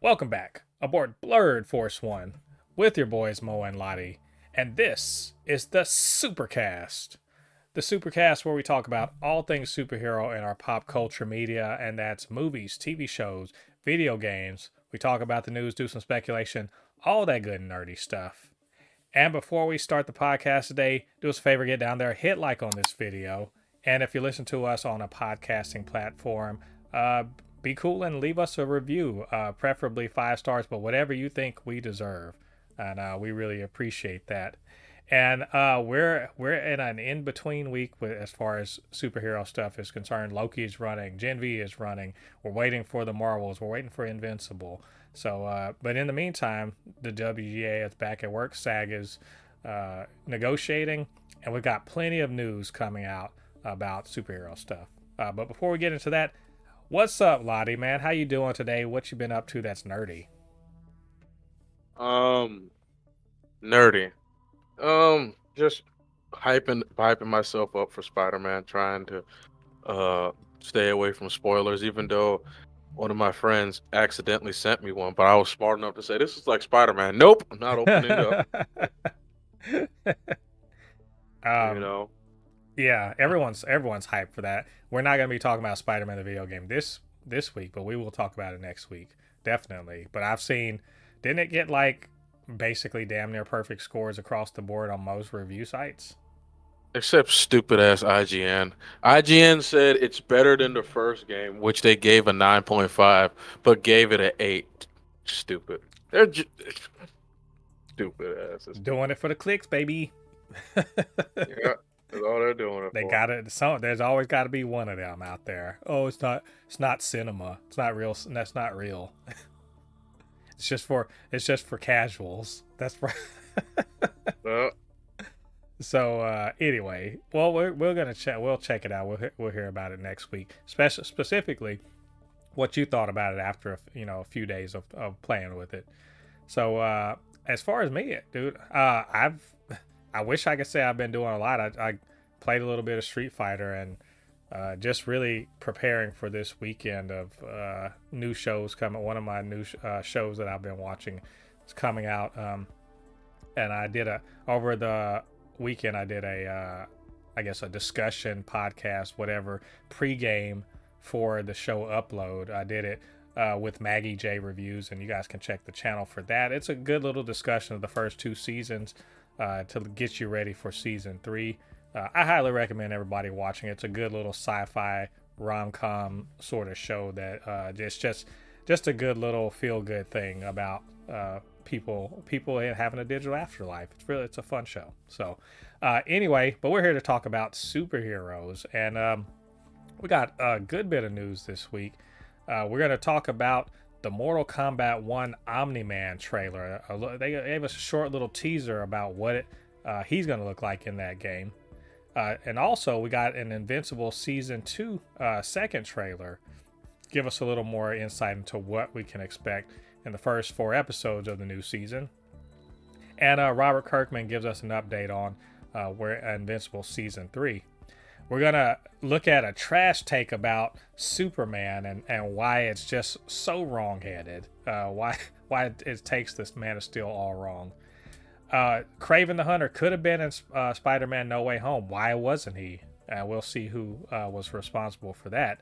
Welcome back aboard Blurred Force One with your boys Mo and Lottie, and this is the Supercast. The Supercast where we talk about all things superhero in our pop culture media, and that's movies, TV shows, video games. We talk about the news, do some speculation, all that good nerdy stuff. And before we start the podcast today, do us a favor, get down there, hit like on this video, and if you listen to us on a podcasting platform, be cool and leave us a review, preferably 5 stars, but whatever you think we deserve, and we really appreciate that. And we're in an in between week as far as superhero stuff is concerned. Loki is running, Gen V is running. We're waiting for the Marvels. We're waiting for Invincible. So, but in the meantime, the WGA is back at work. SAG is negotiating, and we've got plenty of news coming out about superhero stuff. But before we get into that, what's up, Lottie, man? How you doing today? What you been up to that's nerdy? Nerdy. Just hyping myself up for Spider-Man, trying to stay away from spoilers, even though one of my friends accidentally sent me one, but I was smart enough to say this is like Spider-Man. Nope, I'm not opening it up. You um, know. yeah, everyone's hyped for that. We're not gonna be talking about Spider-Man the video game this week, but we will talk about it next week, definitely. But I've seen, didn't it get like basically damn near perfect scores across the board on most review sites? Except stupid ass IGN. IGN said it's better than the first game, which they gave a 9.5, but gave it an 8. Stupid. They're stupid asses. Doing it for the clicks, baby. Yeah, that's all they're doing it They for. got it. So there's always got to be one of them out there. Oh, it's not cinema. It's not real. That's not real. It's just for casuals. That's for. Uh, So anyway, well, we're gonna check. We'll check it out. We'll hear about it next week. Specifically, what you thought about it after a few days of playing with it. So as far as me, dude, I wish I could say I've been doing a lot. I played a little bit of Street Fighter and just really preparing for this weekend of new shows coming. One of my new shows that I've been watching is coming out, and I did over the weekend. I did I guess a discussion podcast, whatever, pregame for the show upload. I did it with Maggie J Reviews, and you guys can check the channel for that. It's a good little discussion of the first 2 seasons to get you ready for season 3. I highly recommend everybody watching it. It's a good little sci-fi rom-com sort of show that just a good little feel-good thing about people having a digital afterlife. It's a fun show. So anyway, but we're here to talk about superheroes, and we got a good bit of news this week. We're going to talk about the Mortal Kombat 1 Omni-Man trailer. They gave us a short little teaser about what he's going to look like in that game. And also, we got an Invincible Season 2 second trailer. Give us a little more insight into what we can expect in the first 4 episodes of the new season. And Robert Kirkman gives us an update on where Invincible Season 3. We're going to look at a trash take about Superman and why it's just so wrong-headed. Why it takes this Man of Steel all wrong. Kraven the Hunter could have been in Spider-Man No Way Home. Why wasn't he? We'll see who was responsible for that.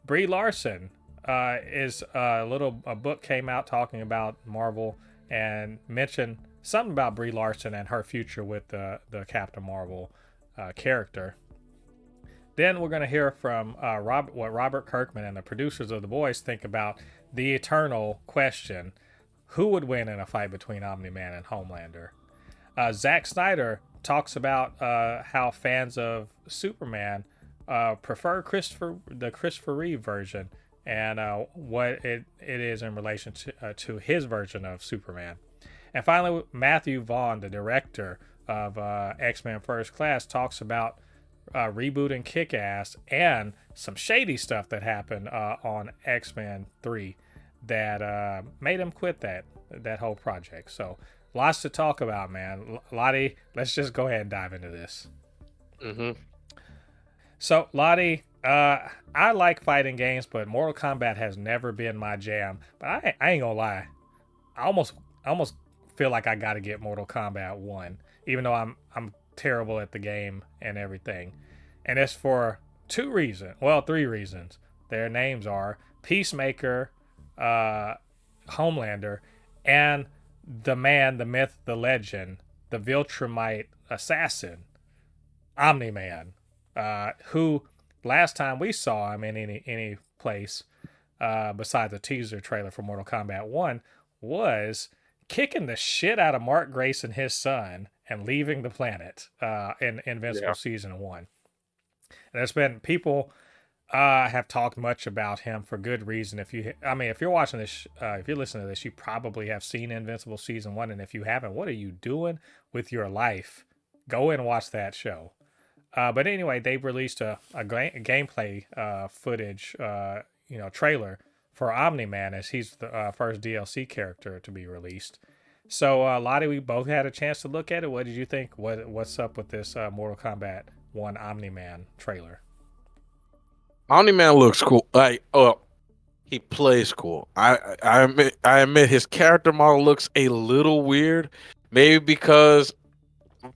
Brie Larson is a book came out talking about Marvel and mentioned something about Brie Larson and her future with the Captain Marvel character. Then we're going to hear from what Robert Kirkman and the producers of The Boys think about the eternal question: who would win in a fight between Omni-Man and Homelander? Zack Snyder talks about how fans of Superman prefer the Christopher Reeve version and what it is in relation to his version of Superman. And finally, Matthew Vaughn, the director of X-Men First Class, talks about rebooting Kick-Ass and some shady stuff that happened on X-Men 3 that made him quit that whole project. So lots to talk about, man. Lottie, let's just go ahead and dive into this. mm-hmm. So Lottie, I like fighting games, but Mortal Kombat has never been my jam. But I ain't gonna lie, I almost feel like I got to get Mortal Kombat 1, even though I'm terrible at the game and everything. And it's for two reasons. Well, three reasons. Their names are Peacemaker, uh, Homelander, and the man, the myth, the legend, the Viltrumite assassin, Omni-Man, who last time we saw him in any place besides a teaser trailer for Mortal Kombat 1 was kicking the shit out of Mark Grace and his son and leaving the planet in Invincible Yeah. Season 1. And there's been people have talked much about him for good reason. If you're watching this, if you're listening to this, you probably have seen Invincible Season 1. And if you haven't, what are you doing with your life? Go and watch that show. But anyway, they've released a gameplay footage, trailer for Omni-Man as he's the first DLC character to be released. So, Lottie, we both had a chance to look at it. What did you think? What's up with this Mortal Kombat 1 Omni-Man trailer? Omni-Man looks cool. He plays cool. I admit his character model looks a little weird. Maybe because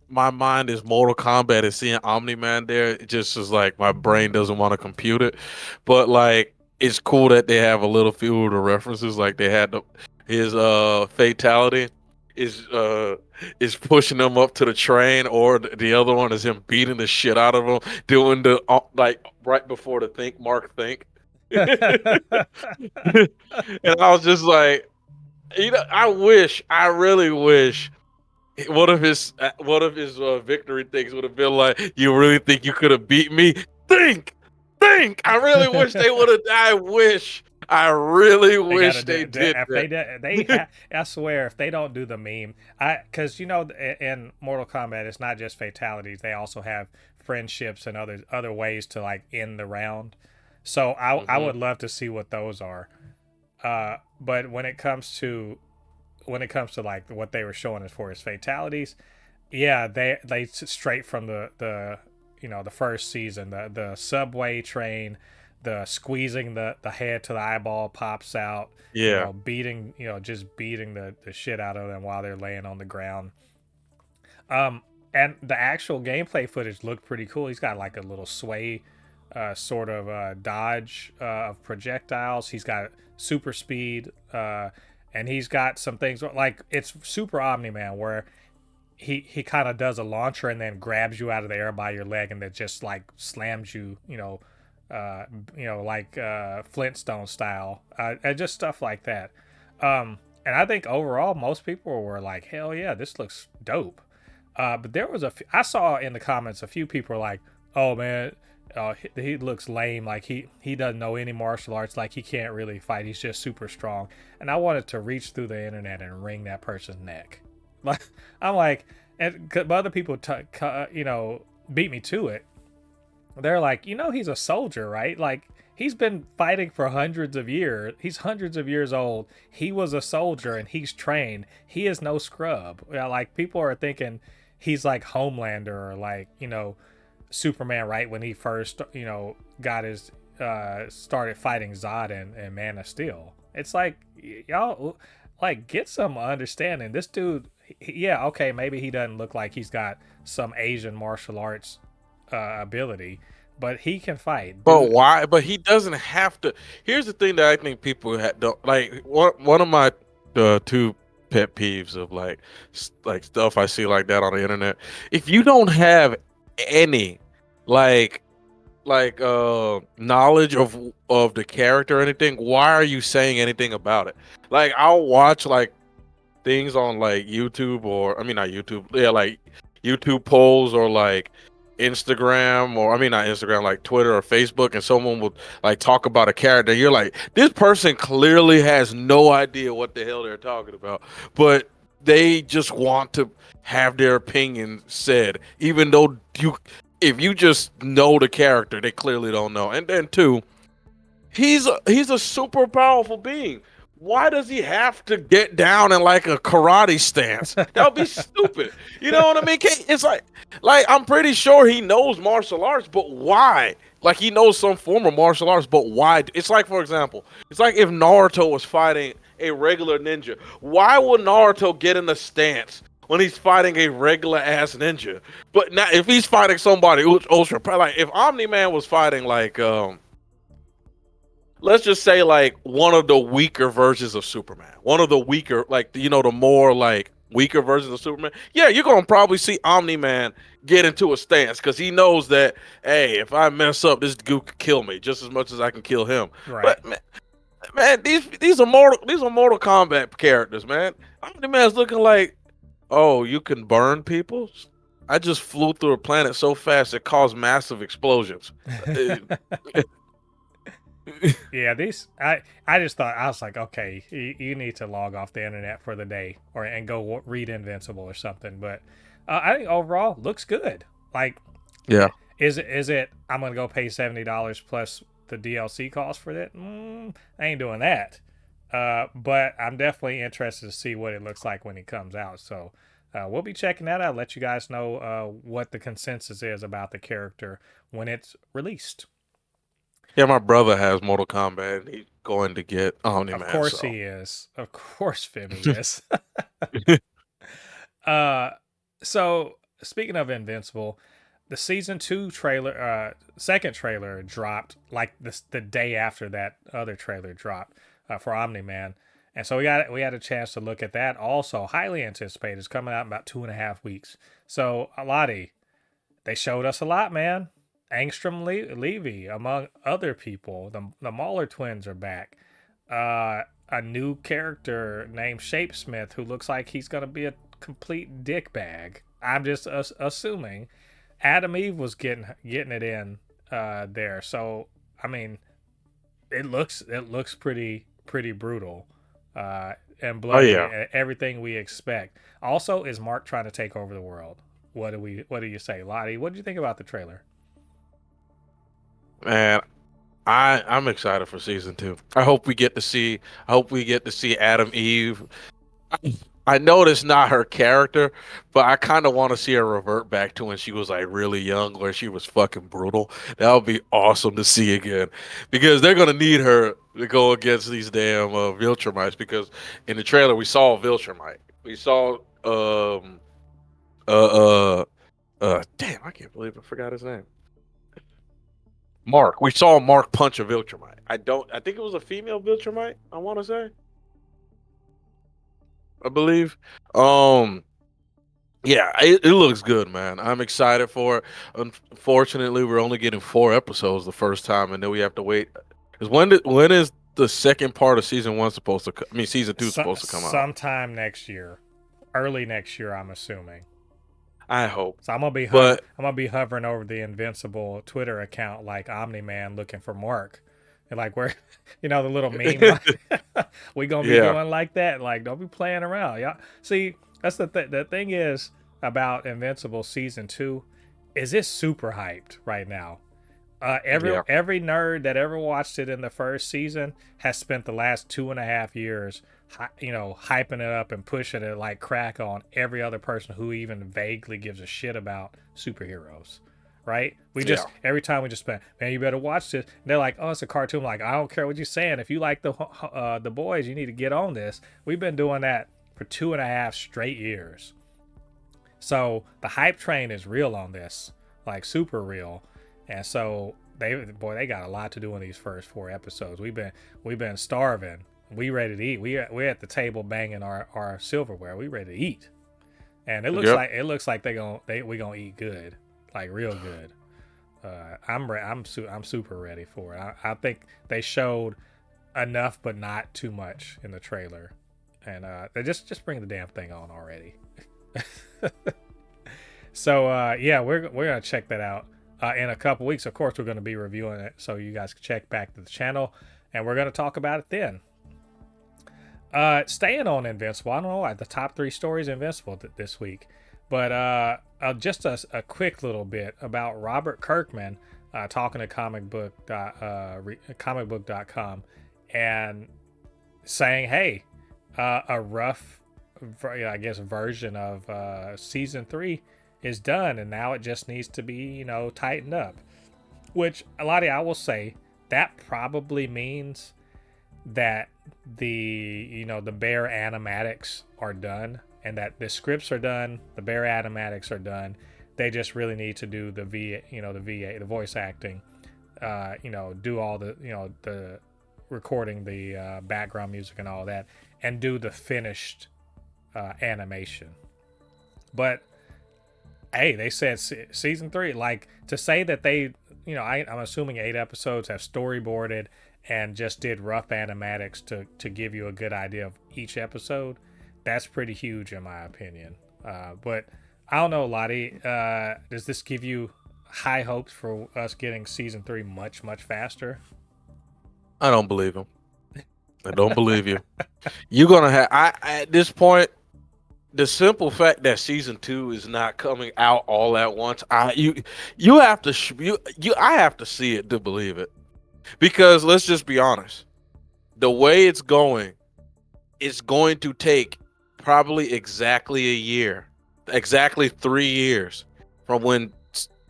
my mind is Mortal Kombat and seeing Omni-Man there, it just is like my brain doesn't want to compute it. But like it's cool that they have a little few of the references, like they had his fatality is pushing them up to the train, or the other one is him beating the shit out of them, doing the like right before the think mark think. And I was just like, I really wish one of his victory things would have been like, "You really think you could have beat me? Think, think." I really wish they would have. I really They gotta wish do they did if that. I swear if they don't do the meme, because in Mortal Kombat it's not just fatalities, they also have friendships and other ways to like end the round. So I Hmm. would love to see what those are. But when it comes to like what they were showing as far as fatalities, yeah, they straight from the first season, the subway train, the squeezing the head to the eyeball pops out, Yeah, beating, just beating the shit out of them while they're laying on the ground. Um, and the actual gameplay footage looked pretty cool. He's got like a little sway, sort of dodge of projectiles. He's got super speed, and he's got some things like it's super Omni Man where he kind of does a launcher and then grabs you out of the air by your leg and then just like slams you, like Flintstone style, and just stuff like that. And I think overall most people were like, hell yeah, this looks dope. But there was I saw in the comments a few people were like, oh man, he looks lame. Like he doesn't know any martial arts. Like he can't really fight. He's just super strong. And I wanted to reach through the internet and wring that person's neck. Like I'm like, and other people, beat me to it. They're like, he's a soldier, right? Like he's been fighting for hundreds of years. He's hundreds of years old. He was a soldier and he's trained. He is no scrub. Like people are thinking he's like Homelander or like Superman, right when he first got his started fighting Zod and Man of Steel. It's like y'all like get some understanding. This dude, yeah, okay, maybe he doesn't look like he's got some Asian martial arts ability, but he can fight, but dude. why? But he doesn't have to. Here's the thing that I think people don't like. One of my two pet peeves of like stuff I see like that on the internet. If you don't have any like knowledge of the character or anything, why are you saying anything about it? Like I'll watch like things on like YouTube, or I mean not YouTube, yeah, like YouTube polls or like Instagram, or I mean not Instagram, like Twitter or Facebook, and someone will like talk about a character. You're like, this person clearly has no idea what the hell they're talking about, but they just want to have their opinion said, even though if you just know the character, they clearly don't know. And then two, he's a super powerful being. why does he have to get down in like a karate stance? That would be stupid. You know what I mean? It's like I'm pretty sure he knows martial arts, but why? Like he knows some form of martial arts, but why? It's like, for example, it's like if Naruto was fighting a regular ninja. Why would Naruto get in a stance when he's fighting a regular ass ninja? But now, if he's fighting somebody ultra, like if Omni-Man was fighting like let's just say like one of the weaker versions of Superman, one of the weaker, like the more like weaker versions of Superman. Yeah, you're gonna probably see Omni-Man get into a stance because he knows that, hey, if I mess up, this dude could kill me just as much as I can kill him. Right. But man, these are Mortal Kombat characters, man. Omni-Man's looking like, oh, you can burn people. I just flew through a planet so fast it caused massive explosions. Yeah, I just thought, I was like, okay, you need to log off the internet for the day and go read Invincible or something. But I think overall looks good. Like, Yeah. is it? I'm gonna go pay $70 plus the DLC cost for that. I ain't doing that. But I'm definitely interested to see what it looks like when it comes out. So we'll be checking that out. Let you guys know what the consensus is about the character when it's released. Yeah, my brother has Mortal Kombat, and he's going to get Of Omni-Man. course So he is. Of course Femi is. uh so speaking of Invincible, the season 2 trailer, second trailer dropped like the day after that other trailer dropped for Omni-Man. And so we had a chance to look at that. Also, highly anticipated. It's coming out in about 2.5 weeks. So, Lottie, they showed us a lot, man. Angstrom Levy, among other people. The Mauler twins are back. A new character named Shapesmith who looks like he's going to be a complete dickbag. I'm just assuming. Adam Eve was getting it in there. So, I mean, it looks pretty brutal. And oh bloody, yeah, everything we expect. Also, is Mark trying to take over the world? What do you say, Lottie? What did you think about the trailer? man, I'm excited for season 2. I hope we get to see. I hope we get to see Adam Eve. I know that's not her character, but I kind of want to see her revert back to when she was like really young, where she was fucking brutal. That would be awesome to see again, because they're gonna need her to go against these damn Viltrumites. Because in the trailer we saw a Viltrumite, we saw uh damn, I can't believe I forgot his name. Mark. We saw Mark punch a Viltrumite. I think it was a female Viltrumite, I want to say. I believe. Um yeah, it looks good, man. I'm excited for it. Unfortunately, we're only getting 4 episodes the first time, and then we have to wait. Cuz when is the second part of season 1 supposed to season 2 supposed to come out? Sometime next year, early next year, I'm assuming. I hope. So But I'm gonna be hovering over the Invincible Twitter account like Omni-Man looking for Mark, and like where, the little meme. Like, we gonna be yeah. doing like that. Like, don't be playing around. Yeah. See, that's the thing is about Invincible season 2, is it super hyped right now. Yeah. Every nerd that ever watched it in the first season has spent the last 2.5 years, hyping it up and pushing it like crack on every other person who even vaguely gives a shit about superheroes. Right? We just Yeah. every time we just spend, man, you better watch this. And they're like, oh, it's a cartoon. Like, I don't care what you're saying. If you like the boys, you need to get on this. We've been doing that for 2.5 straight years. So the hype train is real on this, like super real. And so they got a lot to do in these first 4 episodes. We've been starving. We ready to eat. We're at the table banging our silverware. We ready to eat. And it looks like we gonna eat good, like real good. I'm super ready for it. I think they showed enough, but not too much in the trailer. And they just bring the damn thing on already. So yeah, we're gonna check that out. In a couple weeks, of course, we're going to be reviewing it, so you guys can check back to the channel, and we're going to talk about it then. Staying on Invincible, I don't know, the top 3 stories Invincible this week, but just a quick little bit about Robert Kirkman talking to comicbook.com and saying, "Hey, a rough, I guess, version of season 3 is done, and now it just needs to be, tightened up." Which, Lottie, I will say that probably means that the bare animatics are done, and that the scripts are done, the bare animatics are done. They just really need to do the the voice acting, do all the recording, the background music and all that, and do the finished animation. But hey, they said season 3, like, to say that they, I'm assuming 8 episodes have storyboarded and just did rough animatics to give you a good idea of each episode. That's pretty huge in my opinion. But I don't know, Lottie. Does this give you high hopes for us getting season 3 much, much faster? I don't believe him. I don't believe you. You're gonna have. At this point, the simple fact that season 2 is not coming out all at once. You have to I have to see it to believe it. Because let's just be honest, the way it's going to take probably exactly a year, exactly 3 years from when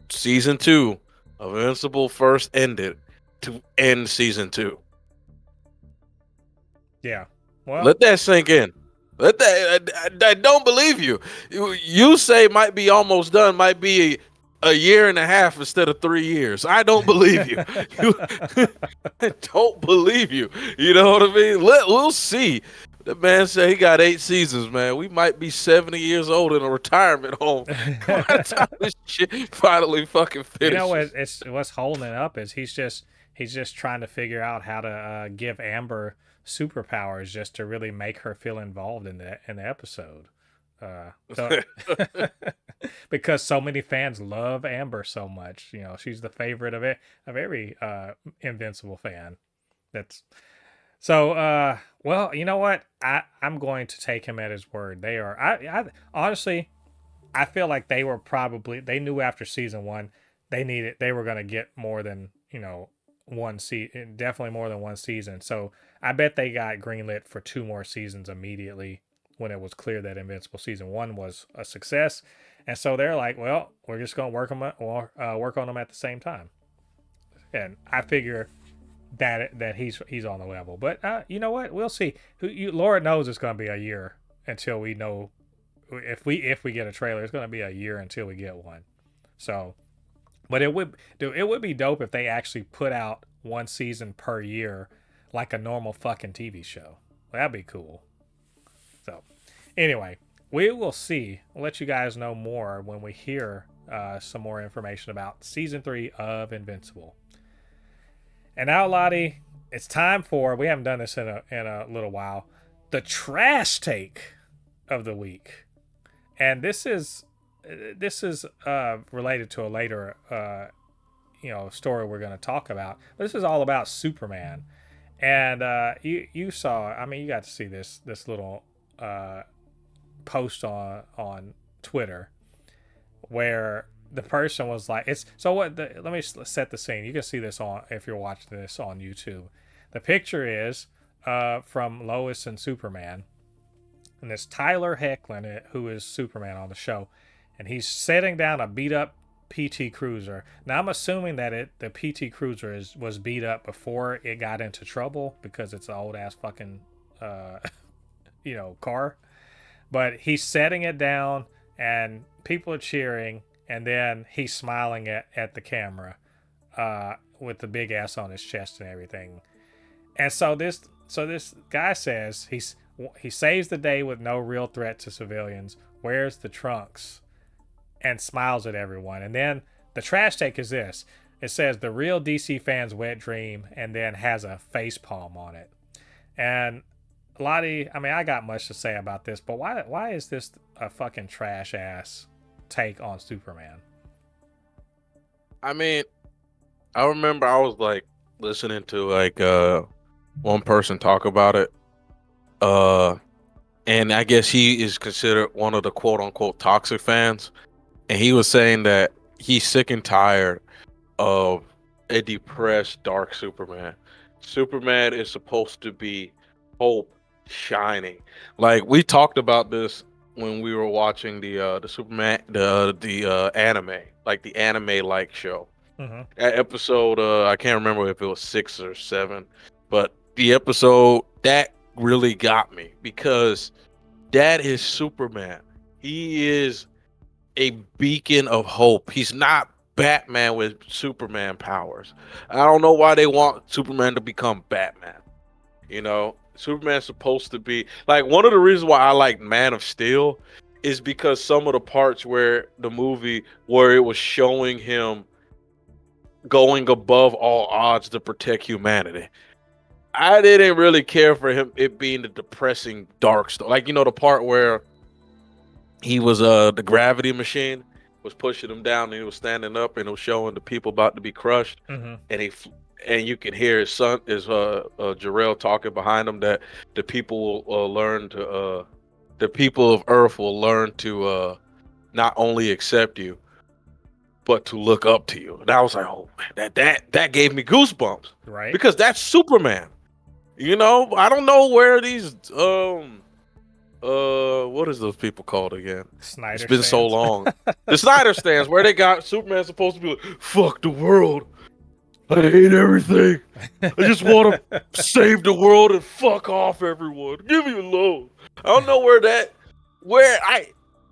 season 2 of Invincible first ended to end season 2. Yeah. Well, Let that sink in. Let that. I don't believe you. You say might be almost done. Might be a year and a half instead of 3 years. I don't believe you. I don't believe you. You know what I mean? We'll see. The man said he got 8 seasons, man. We might be 70 years old in a retirement home by the time this shit finally fucking finishes. What's holding it up is he's just trying to figure out how to give Amber superpowers just to really make her feel involved in the episode. So because so many fans love Amber so much, she's the favorite of every Invincible fan. That's so. Well, you know what? I'm going to take him at his word. They are. I honestly, I feel like they knew after season 1 they were going to get more than one season, definitely more than one season. So I bet they got greenlit for 2 more seasons immediately when it was clear that Invincible season 1 was a success. And so they're like, well, we're just going to work on them at the same time. And I figure that he's on the level. But you know what? We'll see. Laura knows it's going to be a year until we know if we get a trailer. It's going to be a year until we get one. So, but it would be dope if they actually put out one season per year, like a normal fucking TV show. That'd be cool. So, anyway, we will see. We'll let you guys know more when we hear some more information about season 3 of Invincible. And now, Lottie, it's time for, we haven't done this in a little while, the trash take of the week. And this is related to a later story we're going to talk about. But this is all about Superman. And you saw, I mean, you got to see this little post on Twitter where the person was like, it's so what let me set the scene. You can see this on, if you're watching this on YouTube. The picture is from Lois and Superman, and it's Tyler Hoechlin, who is Superman on the show, and he's setting down a beat up PT Cruiser. Now I'm assuming that the PT Cruiser was beat up before it got into trouble because it's an old ass fucking car. But he's setting it down and people are cheering, and then he's smiling at the camera with the big ass on his chest and everything. And so this guy says he saves the day with no real threat to civilians, wears the trunks, and smiles at everyone. And then the trash take is this. It says the real DC fan's wet dream, and then has a face palm on it. And Lottie, I mean, I got much to say about this, but why is this a fucking trash ass take on Superman? I mean, I remember I was like listening to like one person talk about it. And I guess he is considered one of the quote unquote toxic fans. And he was saying that he's sick and tired of a depressed, dark Superman. Superman is supposed to be hope shining. Like we talked about this when we were watching the Superman the anime, like the anime like show. Mm-hmm. That episode, I can't remember if it was 6 or 7, but the episode that really got me because that is Superman. He is a beacon of hope. He's not Batman with Superman powers. I don't know why they want Superman to become Batman. You know, Superman's supposed to be like one of the reasons why I like Man of Steel is because some of the parts where the movie where it was showing him going above all odds to protect humanity. I didn't really care for him it being the depressing dark story. Like the part where he was the gravity machine was pushing him down and he was standing up and it was showing the people about to be crushed Mm-hmm. and and you can hear his son is Jarrell talking behind him that the people will learn to the people of Earth will learn to not only accept you but to look up to you. And I was like, oh man, that gave me goosebumps. Right. Because that's Superman. I don't know where these what is those people called again? Snyder It's been so stands. long. The Snyder stands where they got Superman supposed to be like, fuck the world. I hate everything. I just want to save the world and fuck off everyone. Give me alone. I don't know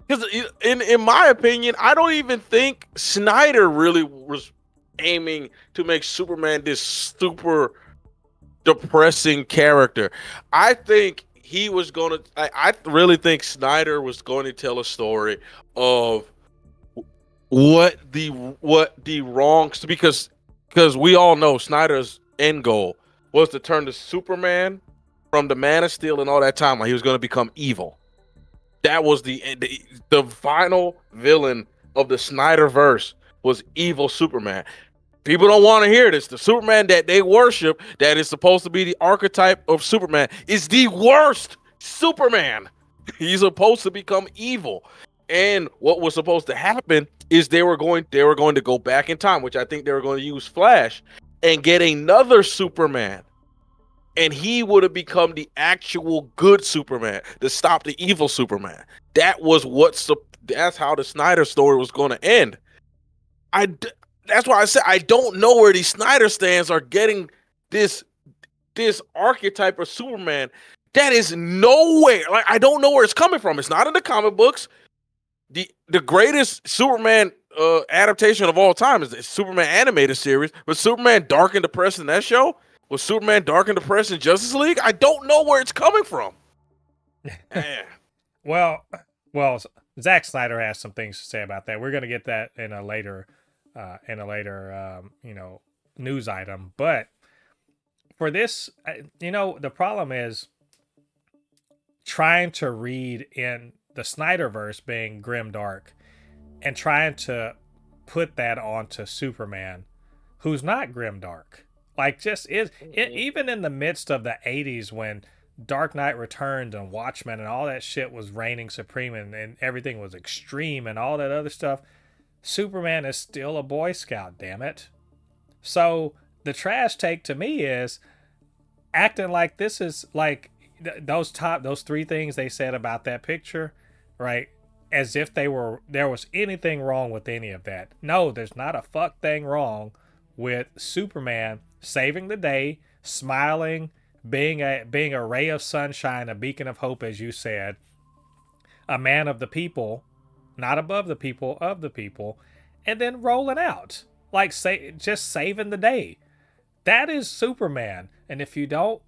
because in my opinion, I don't even think Snyder really was aiming to make Superman this super depressing character. I think he was going to. I really think Snyder was going to tell a story of what the wrongs because we all know Snyder's end goal was to turn the Superman from the Man of Steel and all that time when he was going to become evil. That was the final villain of the Snyderverse was evil Superman. People don't want to hear this. The Superman that they worship, that is supposed to be the archetype of Superman, is the worst Superman. He's supposed to become evil. And what was supposed to happen is they were going to go back in time, which I think they were going to use Flash and get another Superman. And he would have become the actual good Superman to stop the evil Superman. That's how the Snyder story was going to end. That's why I said I don't know where these Snyder stands are getting this archetype of Superman. That is nowhere. Like I don't know where it's coming from. It's not in the comic books. The greatest Superman adaptation of all time is the Superman animated series. But Superman Dark and Depressed in that show? Was Superman Dark and Depressed in Justice League? I don't know where it's coming from. Well, Zack Snyder has some things to say about that. We're going to get that in a later news item. But for this, the problem is trying to read in the Snyderverse being grim dark and trying to put that onto Superman, who's not grim dark. Like, just is even in the midst of the 80s when Dark Knight Returns and Watchmen and all that shit was reigning supreme and everything was extreme and all that other stuff, Superman is still a Boy Scout, damn it. So the trash take to me is acting like this is like those three things they said about that picture, right? As if there was anything wrong with any of that. No, there's not a fuck thing wrong with Superman saving the day, smiling, being a ray of sunshine, a beacon of hope, as you said, a man of the people, not above the people, of the people, and then rolling out like just saving the day. That is Superman. And if you don't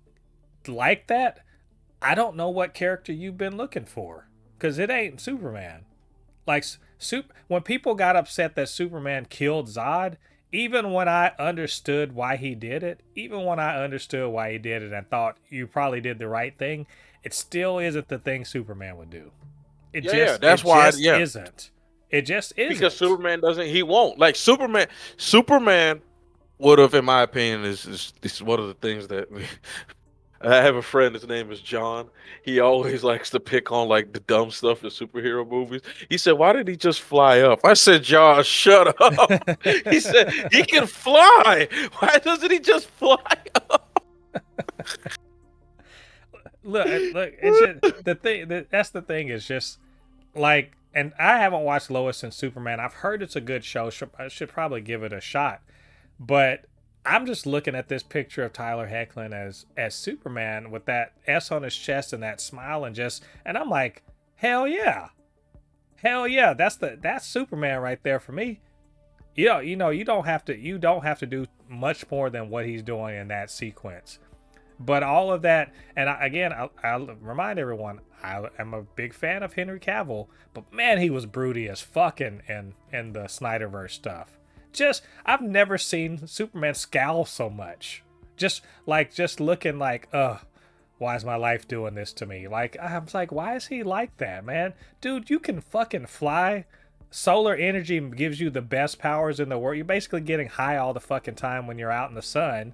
like that, I don't know what character you've been looking for, because it ain't Superman. Like when people got upset that Superman killed Zod, even when I understood why he did it, and thought you probably did the right thing, it still isn't the thing Superman would do. It just isn't. It just isn't. Because Superman doesn't, he won't. Like Superman would have, in my opinion, is one of the things that I have a friend, his name is John. He always likes to pick on like the dumb stuff in superhero movies. He said, why did he just fly up? I said, John, shut up. He said, he can fly. Why doesn't he just fly up? look. It's just the thing. That's the thing. Is just like, and I haven't watched Lois and Superman. I've heard it's a good show. I should probably give it a shot. But I'm just looking at this picture of Tyler Hoechlin as Superman with that S on his chest and that smile and I'm like, hell yeah, hell yeah. That's Superman right there for me. You don't have to do much more than what he's doing in that sequence. But all of that, and I'll remind everyone, I am a big fan of Henry Cavill, but man, he was broody as fuck in the Snyderverse stuff. I've never seen Superman scowl so much. Just looking like, why is my life doing this to me? Like, I'm like, why is he like that, man? Dude, you can fucking fly. Solar energy gives you the best powers in the world. You're basically getting high all the fucking time when you're out in the sun.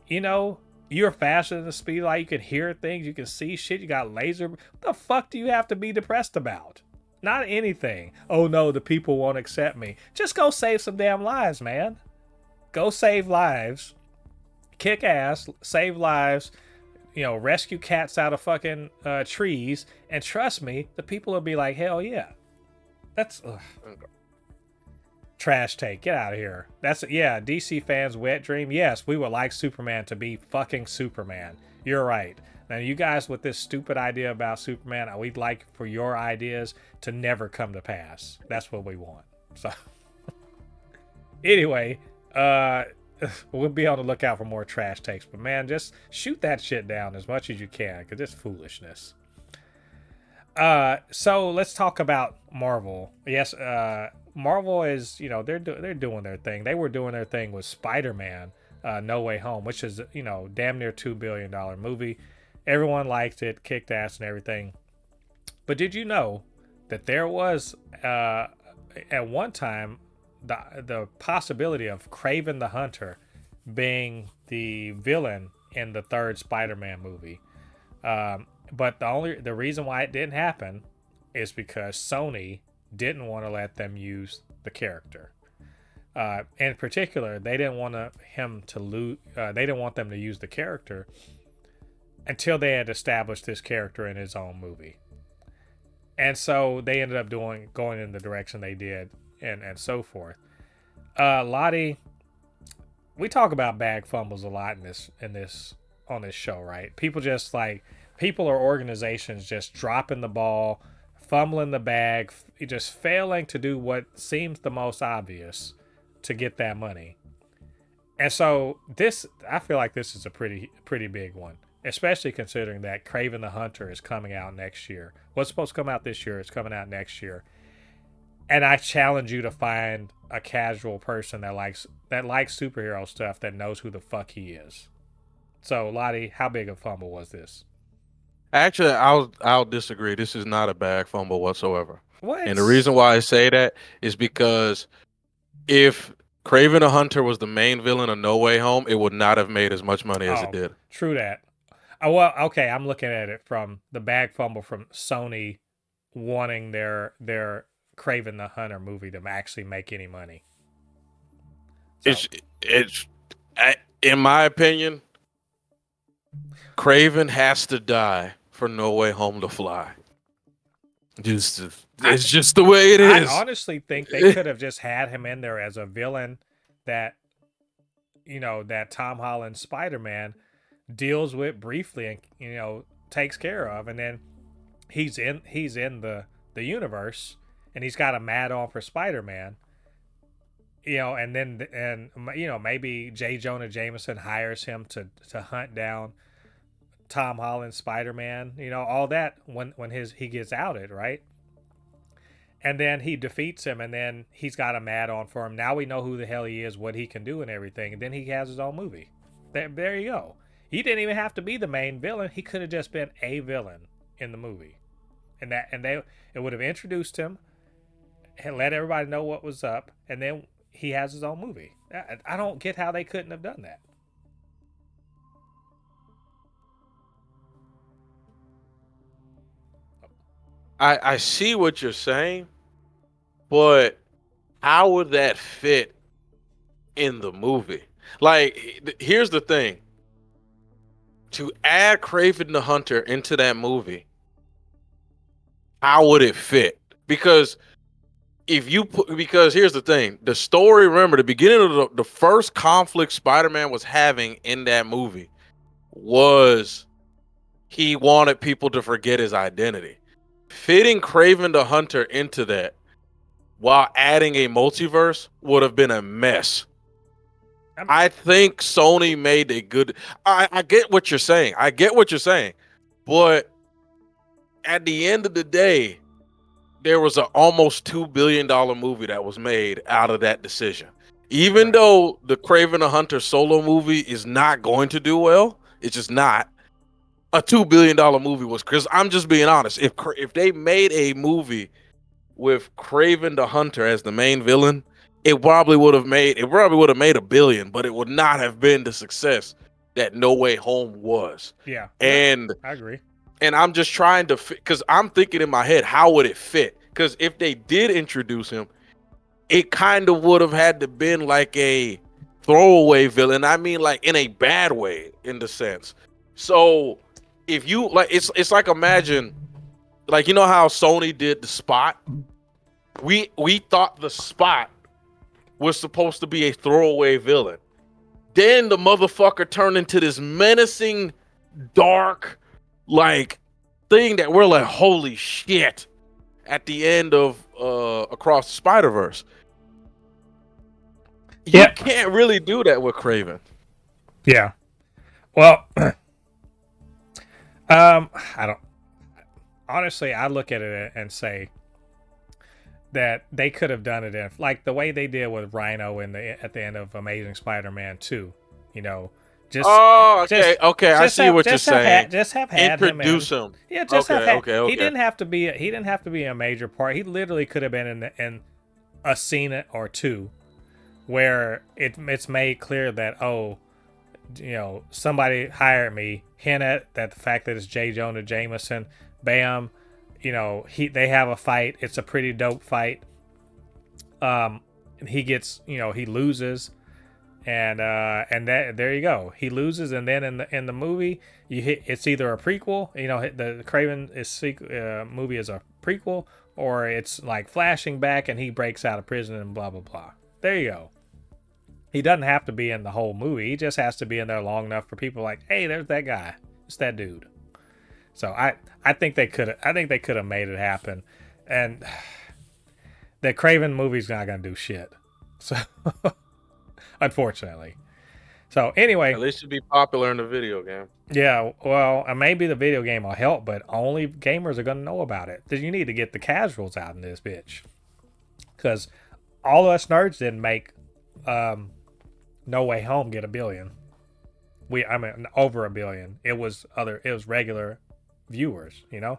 You're faster than the speed of light. You can hear things. You can see shit. You got laser. What the fuck do you have to be depressed about? Not anything. Oh no, the people won't accept me. Just go save some damn lives, man. Go save lives. Kick ass. Save lives. Rescue cats out of fucking trees. And trust me, the people will be like, hell yeah. That's trash take. Get out of here. DC fans' wet dream. Yes, we would like Superman to be fucking Superman. You're right. Now, you guys with this stupid idea about Superman, we'd like for your ideas to never come to pass. That's what we want. So, anyway, we'll be on the lookout for more trash takes. But man, just shoot that shit down as much as you can, because it's foolishness. So let's talk about Marvel. Yes, Marvel is, they're doing their thing. They were doing their thing with Spider-Man, No Way Home, which is, damn near $2 billion movie. Everyone liked it, kicked ass and everything. But did you know that there was, at one time, the possibility of Kraven the Hunter being the villain in the third Spider-Man movie? But the reason why it didn't happen is because Sony didn't want to let them use the character. In particular, they didn't want him to lose. They didn't want them to use the character until they had established this character in his own movie. And so they ended up going in the direction they did, and so forth. Lottie, we talk about bag fumbles a lot on this show, right? People or organizations just dropping the ball, fumbling the bag, just failing to do what seems the most obvious to get that money. And so I feel like this is a pretty big one, especially considering that Kraven the Hunter is coming out next year. What's supposed to come out this year is coming out next year. And I challenge you to find a casual person that likes superhero stuff that knows who the fuck he is. So, Lottie, how big a fumble was this? Actually, I'll disagree. This is not a bag fumble whatsoever. What? And the reason why I say that is because if Kraven the Hunter was the main villain of No Way Home, it would not have made as much money as it did. True that. Well, okay, I'm looking at it from the bag fumble from Sony wanting their Kraven the Hunter movie to actually make any money. So. It's in my opinion, Kraven has to die for No Way Home to fly. It's just the way it is. I honestly think they could have just had him in there as a villain that Tom Holland Spider-Man deals with briefly and takes care of, and then he's in the universe and he's got a mad on for Spider-Man. And maybe J. Jonah Jameson hires him to hunt down Tom Holland Spider-Man, all that when he gets outed, right? And then he defeats him, and then he's got a mad on for him. Now we know who the hell he is, what he can do and everything, and then he has his own movie. There you go. He didn't even have to be the main villain. He could have just been a villain in the movie. It would have introduced him and let everybody know what was up, and then he has his own movie. I don't get how they couldn't have done that. I see what you're saying, but how would that fit in the movie? Like, here's the thing. to add Kraven the Hunter into that movie, how would it fit? Because because here's the thing, the story. Remember, the beginning of the first conflict Spider-Man was having in that movie was he wanted people to forget his identity. Fitting Kraven the Hunter into that while adding a multiverse would have been a mess. I think Sony made a good. I get what you're saying. I get what you're saying, but at the end of the day, there was an almost $2 billion movie that was made out of that decision. Even though the Kraven the Hunter solo movie is not going to do well, it's just not. A $2 billion movie was, because I'm just being honest. If they made a movie with Kraven the Hunter as the main villain, it probably would have made $1 billion, but it would not have been the success that No Way Home was. Yeah, and I agree. And I'm just trying to fit, because I'm thinking in my head, how would it fit? Because if they did introduce him, it kind of would have had to been like a throwaway villain. I mean, like in a bad way, in the sense. So if you like, it's like, imagine, like, you know how Sony did the Spot. We thought the Spot was supposed to be a throwaway villain. Then the motherfucker turned into this menacing, dark, like, thing that we're like, holy shit, at the end of Across the Spider-Verse. You can't really do that with Kraven. Yeah. Well, I don't. Honestly, I look at it and say that they could have done it if, like, the way they did with Rhino at the end of Amazing Spider-Man 2. You know, okay. I see what you're saying. Just have introduce him. Yeah, just have okay. He didn't have to be a major part. He literally could have been in a scene or two where it's made clear that, oh, you know, somebody hired me. Hint at that the fact that it's J. Jonah Jameson. Bam, you know, they have a fight. It's a pretty dope fight. And he gets, you know, he loses. And that, there you go. He loses, and then in the movie, it's either a prequel, you know, the Kraven movie is a prequel, or it's like flashing back and he breaks out of prison and blah blah blah. There you go. He doesn't have to be in the whole movie. He just has to be in there long enough for people like, hey, there's that guy. It's that dude. So I think they could have made it happen, and the Kraven movie's not gonna do shit. So. Unfortunately. So anyway, at least it'd be popular in the video game. Yeah, well, maybe the video game will help, but only gamers are going to know about it. You need to get the casuals out in this bitch, because all of us nerds didn't make No Way Home get $1 billion. I mean, over $1 billion. It was regular viewers. You know,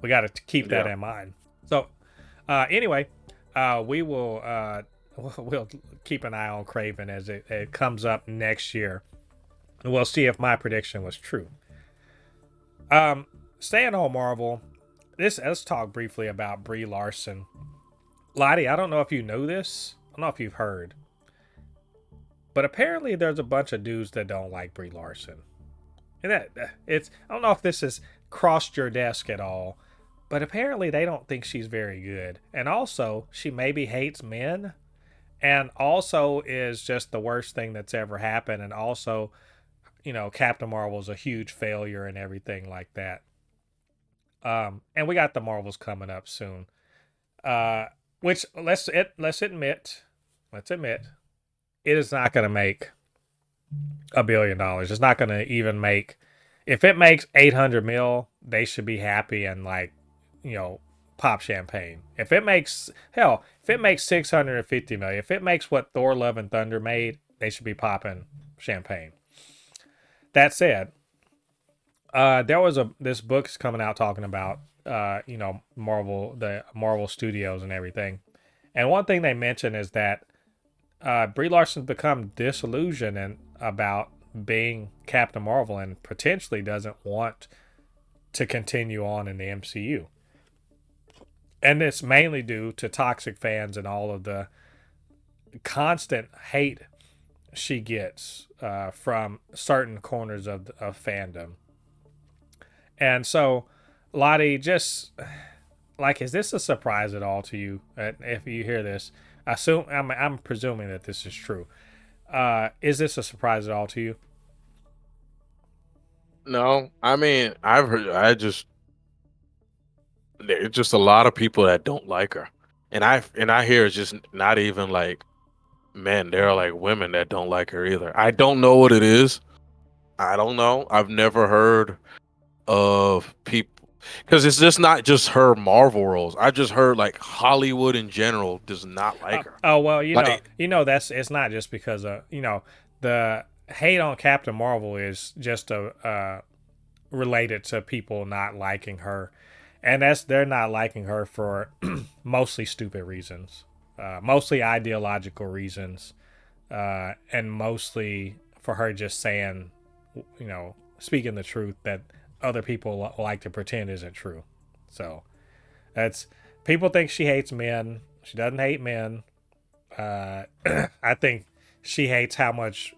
we got to keep that in mind. So anyway, we will. We'll keep an eye on Kraven as it comes up next year. And we'll see if my prediction was true. Staying on Marvel, let's talk briefly about Brie Larson. Lottie, I don't know if you know this. I don't know if you've heard. But apparently there's a bunch of dudes that don't like Brie Larson. And I don't know if this has crossed your desk at all, but apparently they don't think she's very good. And also, she maybe hates men. And also is just the worst thing that's ever happened. And also, you know, Captain Marvel's a huge failure and everything like that. And we got the Marvels coming up soon. Which let's admit, it is not going to make $1 billion. It's not going to even make. If it makes 800 mil, they should be happy and, like, you know, pop champagne. If it makes 650 million, if it makes what Thor: Love and Thunder made, they should be popping champagne. That said, there was this book's coming out talking about you know, the Marvel Studios and everything. And one thing they mention is that Brie Larson's become disillusioned about being Captain Marvel and potentially doesn't want to continue on in the MCU. And it's mainly due to toxic fans and all of the constant hate she gets from certain corners of fandom. And so, Lottie, just like, is this a surprise at all to you? If you hear this, I'm presuming that this is true. Is this a surprise at all to you? No, I mean, I've heard. There's just a lot of people that don't like her, and I hear it's just not even like men. There are like women that don't like her either. I don't know what it is. I don't know. I've never heard of people because it's just not just her Marvel roles. I just heard like Hollywood in general does not like her. Oh well, Like, that's it's not just because of the hate on Captain Marvel is just a related to people not liking her, and they're not liking her for mostly stupid reasons, mostly ideological reasons, and mostly for her just saying, speaking the truth that other people like to pretend isn't true. So that's people think she hates men. She doesn't hate men. I think she hates how much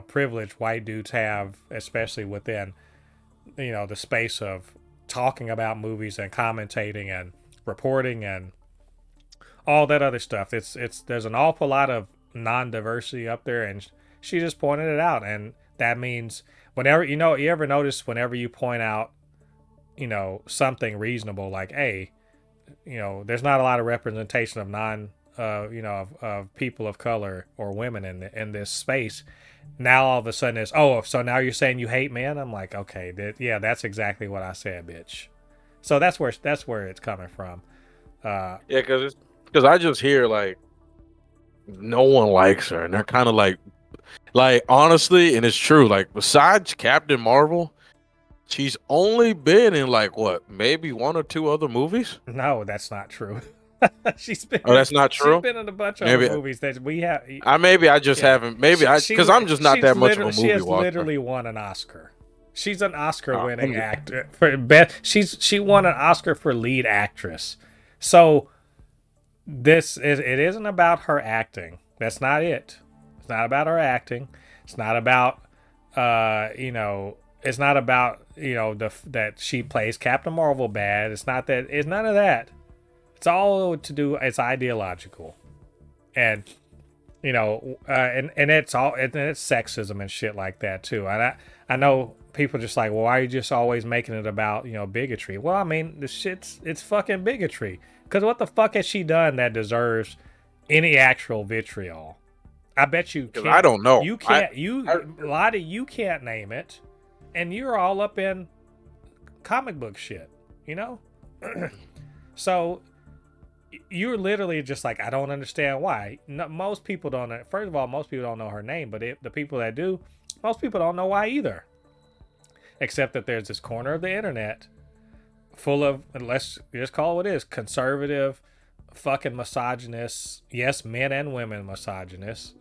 privilege white dudes have, especially within the space of talking about movies and commentating and reporting and all that other stuff. It's there's an awful lot of non-diversity up there, and she just pointed it out, and that means whenever you ever notice whenever you point out something reasonable, like, hey, there's not a lot of representation of of people of color or women in this space. Now all of a sudden it's, oh, so now you're saying you hate men? I'm like, okay, yeah, that's exactly what I said, bitch. So that's where it's coming from. yeah, because I just hear like no one likes her, and they're kind of like honestly, and it's true. Like besides Captain Marvel, she's only been in like what, maybe one or two other movies. No, that's not true. Oh, that's not She's true. been in a bunch of other Maybe movies that we have. I just Yeah, haven't. Maybe because I'm just not that much of a she movie has watcher. literally won an Oscar. She's an Oscar-winning I'm actor for best. She won an Oscar for lead actress. So it isn't about her acting. That's not it. It's not about her acting. It's not about it's not about that she plays Captain Marvel bad. It's not that. It's none of that. It's all to do. It's ideological, and and it's all and it's sexism and shit like that too. And I know people just like, well, why are you just always making it about bigotry? Well, I mean, it's fucking bigotry. Because what the fuck has she done that deserves any actual vitriol? I bet you because I can't. don't know. You can't. I Lottie, you can't name it, and you're all up in comic book shit. You know, so you're literally just like, I don't understand why. No, most people don't. First of all, most people don't know her name, but the people that do, most people don't know why either. Except that there's this corner of the internet full of, let's just call it what it is, conservative, fucking misogynists. Yes, men and women misogynists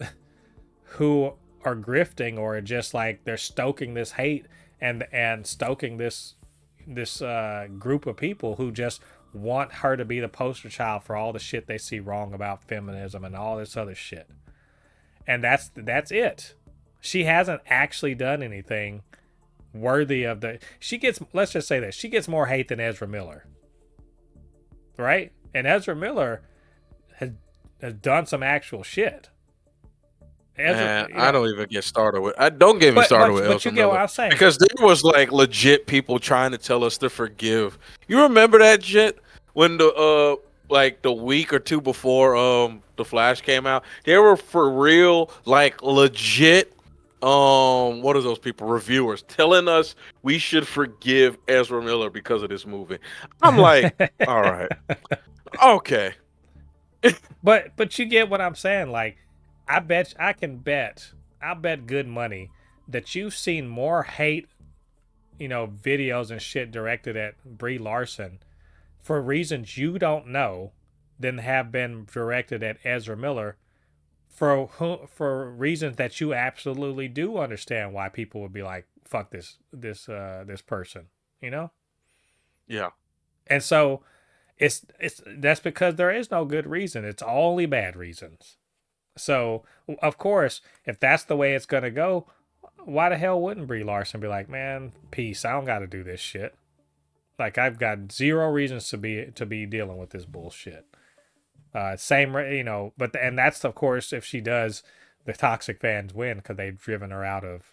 who are grifting or just like they're stoking this hate and stoking this group of people who just want her to be the poster child for all the shit they see wrong about feminism and all this other shit. And that's it. She hasn't actually done anything worthy of the. She gets, let's just say this, she gets more hate than Ezra Miller, right? And Ezra Miller has done some actual shit. Man, I don't even get started with. I don't get me started with but Ezra you get what Miller I'm saying. because there was like legit people trying to tell us to forgive. You remember that shit when the like the week or two before the Flash came out, they were for real like legit what are those people, reviewers, telling us we should forgive Ezra Miller because of this movie. I'm like, all right, okay. But you get what I'm saying. Like, I'll bet good money that you've seen more hate, videos and shit directed at Brie Larson for reasons you don't know than have been directed at Ezra Miller for reasons that you absolutely do understand why people would be like, fuck this person, you know? Yeah. And so it's that's because there is no good reason. It's only bad reasons. So, of course, if that's the way it's gonna go, why the hell wouldn't Brie Larson be like, man, peace, I don't got to do this shit. Like, I've got zero reasons to be dealing with this bullshit. Same, but and that's of course if she does, the toxic fans win because they've driven her out of,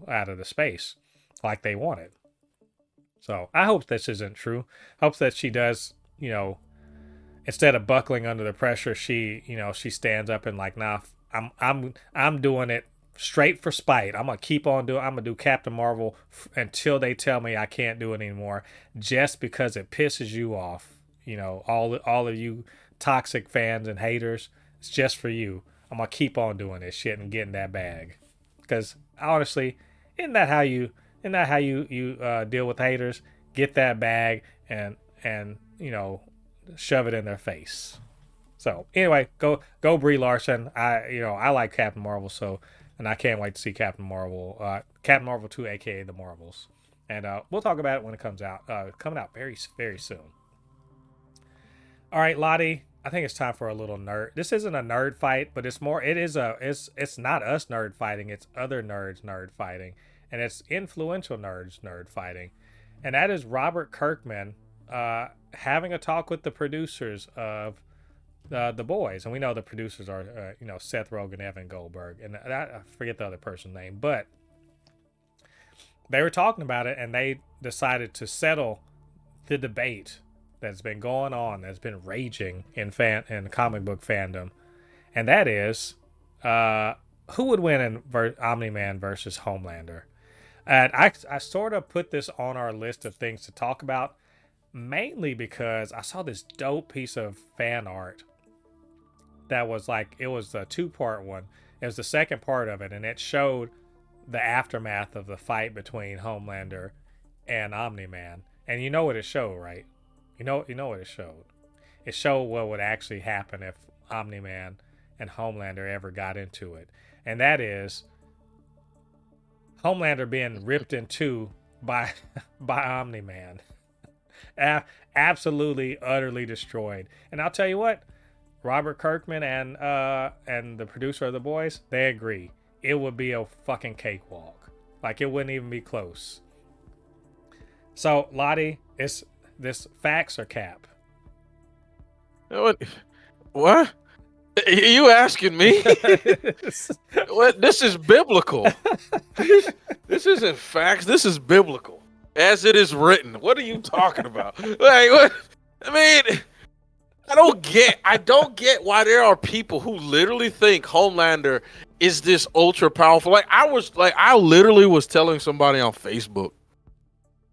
out of the space like they wanted. So I hope this isn't true. Hopes that she does, instead of buckling under the pressure, she stands up and like, nah, I'm doing it straight for spite. I'm gonna do Captain Marvel until they tell me I can't do it anymore, just because it pisses you off. All of you toxic fans and haters. It's just for you. I'm gonna keep on doing this shit and getting that bag. Because honestly, isn't that how you deal with haters? Get that bag and shove it in their face. So anyway, go Brie Larson. I like Captain Marvel, and I can't wait to see Captain Marvel 2, aka the Marvels, and we'll talk about it when it comes out. Coming out very very soon. All right, Lottie. I think it's time for a little nerd. This isn't a nerd fight, but it's more. It's not us nerd fighting. It's other nerds nerd fighting, and it's influential nerds nerd fighting, and that is Robert Kirkman having a talk with the producers of the boys, and we know the producers are Seth Rogen, Evan Goldberg, and I forget the other person's name, but they were talking about it, and they decided to settle the debate that's been going on, that's been raging in comic book fandom, and that is who would win in Omni-Man versus Homelander. And I sort of put this on our list of things to talk about, mainly because I saw this dope piece of fan art that was like, it was a 2-part one. It was the second part of it, and it showed the aftermath of the fight between Homelander and Omni-Man. And you know what it showed, right? You know what it showed. It showed what would actually happen if Omni-Man and Homelander ever got into it. And that is Homelander being ripped in two by Omni-Man. Absolutely, utterly destroyed. And I'll tell you what, Robert Kirkman and the producer of The Boys, they agree. It would be a fucking cakewalk. Like, it wouldn't even be close. So, Lottie, is this facts or cap? What? You asking me? What? This is biblical. This isn't facts. This is biblical, as it is written. What are you talking about? Like, what? I mean, I don't get why there are people who literally think Homelander is this ultra powerful. I literally was telling somebody on Facebook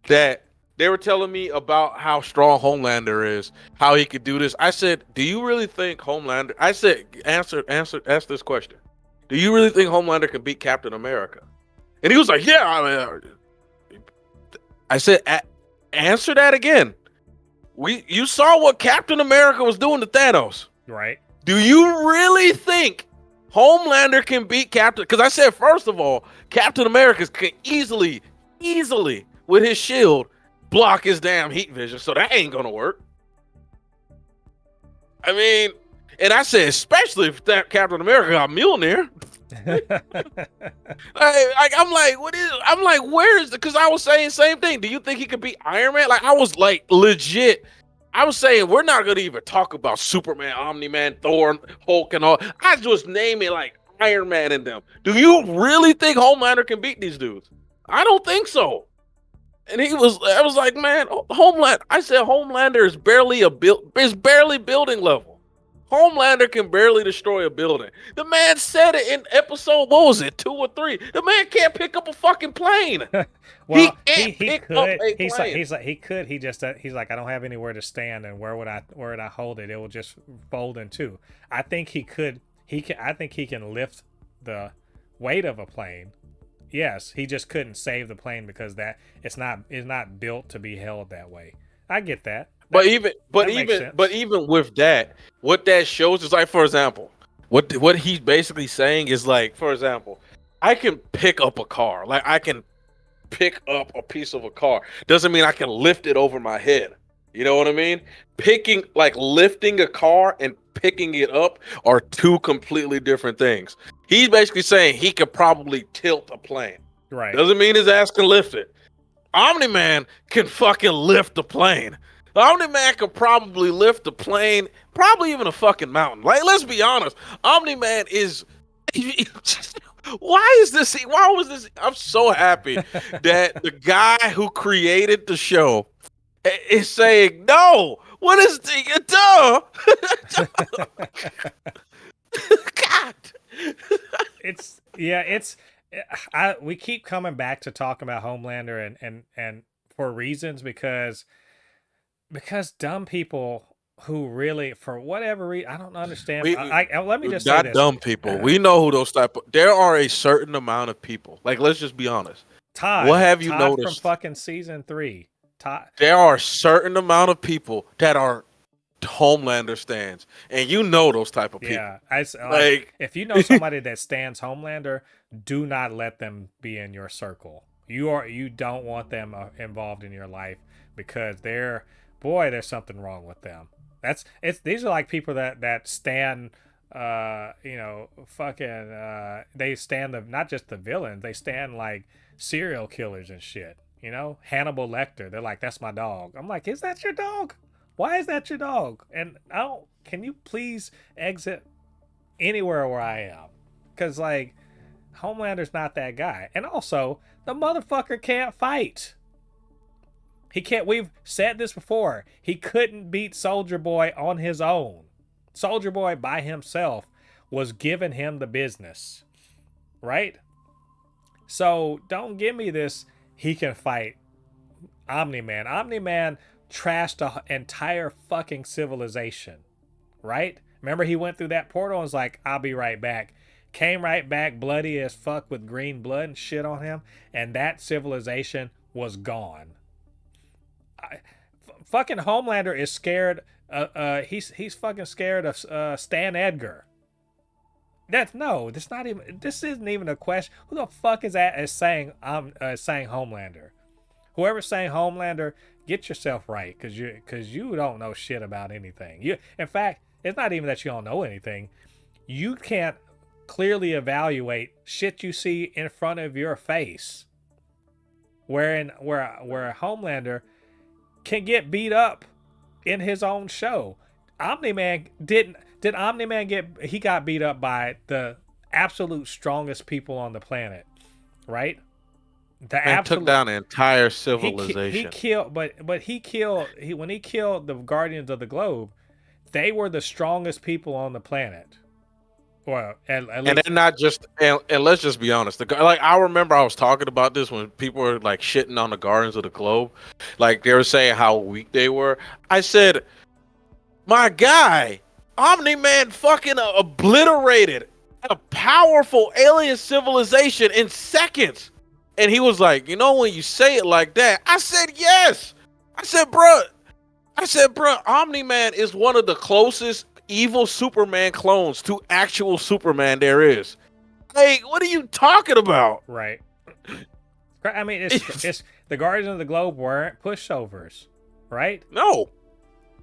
that they were telling me about how strong Homelander is, how he could do this. I said, do you really think Homelander, I said, ask this question. Do you really think Homelander can beat Captain America? And he was like, yeah. I said, answer that again. You saw what Captain America was doing to Thanos. Right. Do you really think Homelander can beat Captain? Because I said, first of all, Captain America can easily, with his shield, block his damn heat vision, so that ain't gonna work. I mean, and I said, especially if that Captain America got Mjolnir. I'm like, where is the? Because I was saying same thing. Do you think he could beat Iron Man? Like, I was like, legit. I was saying we're not gonna even talk about Superman, Omni-Man, Thor, Hulk, and all. I just name it like Iron Man in them. Do you really think Homelander can beat these dudes? I don't think so. And I was like, man, Homelander. I said Homelander is barely building level. Homelander can barely destroy a building. The man said it in episode, what was it, 2 or 3? The man can't pick up a fucking plane. Well, he could. He could. He's like, I don't have anywhere to stand, and where would I hold it? It will just fold in two. I think he could. I think he can lift the weight of a plane. Yes, he just couldn't save the plane because it's not built to be held that way. I get that. But even with that, what that shows is, like, for example, what he's basically saying is, like, for example, I can pick up a car. Like, I can pick up a piece of a car. Doesn't mean I can lift it over my head. You know what I mean? Lifting a car and picking it up are two completely different things. He's basically saying he could probably tilt a plane. Right. Doesn't mean his ass can lift it. Omni-Man can fucking lift the plane. Omni-Man could probably lift the plane, probably even a fucking mountain. Like, let's be honest. Omni-Man is... Why is this? Why was this? I'm so happy that the guy who created the show is saying, no, what is the... God. We keep coming back to talking about Homelander and for reasons because dumb people who really, for whatever reason, I don't understand. Let me just say this. Dumb people. We know who those type of... There are a certain amount of people. Like, let's just be honest. Todd, what have you Todd noticed? From fucking season 3. Todd. There are a certain amount of people that are Homelander stans, and you know those type of people. Yeah, like if you know somebody that stands Homelander, do not let them be in your circle. You don't want them involved in your life because there's something wrong with them. These are like people that stand they stand not just the villains, they stand like serial killers and shit. Hannibal Lecter, they're like, that's my dog. I'm like, is that your dog? Why is that your dog? And can you please exit anywhere where I am? Because like Homelander's not that guy. And also, the motherfucker can't fight. He can't. We've said this before. He couldn't beat Soldier Boy on his own. Soldier Boy by himself was giving him the business. Right? So don't give me this, he can fight Omni-Man. Omni-Man trashed the entire fucking civilization. Right? Remember he went through that portal and was like, I'll be right back. Came right back bloody as fuck with green blood and shit on him. And that civilization was gone. Fucking Homelander is scared. He's fucking scared of Stan Edgar. This isn't even a question. Who the fuck is saying Homelander? Whoever's saying Homelander, get yourself right, because you don't know shit about anything. In fact, it's not even that you don't know anything. You can't clearly evaluate shit you see in front of your face. Where Homelander can get beat up in his own show. Omni-Man didn't. Did Omni-Man got beat up by the absolute strongest people on the planet, right? Took down the entire civilization. He killed, when he killed the Guardians of the Globe, they were the strongest people on the planet. Well, at least, and they're not just. And let's just be honest. I remember I was talking about this when people were like shitting on the Guardians of the Globe, like they were saying how weak they were. I said, my guy, Omni-Man fucking obliterated a powerful alien civilization in seconds. And he was like, when you say it like that, I said, yes. I said, bruh, Omni-Man is one of the closest evil Superman clones to actual Superman there is. Like, what are you talking about? Right. I mean, it's the Guardians of the Globe weren't pushovers, right? No.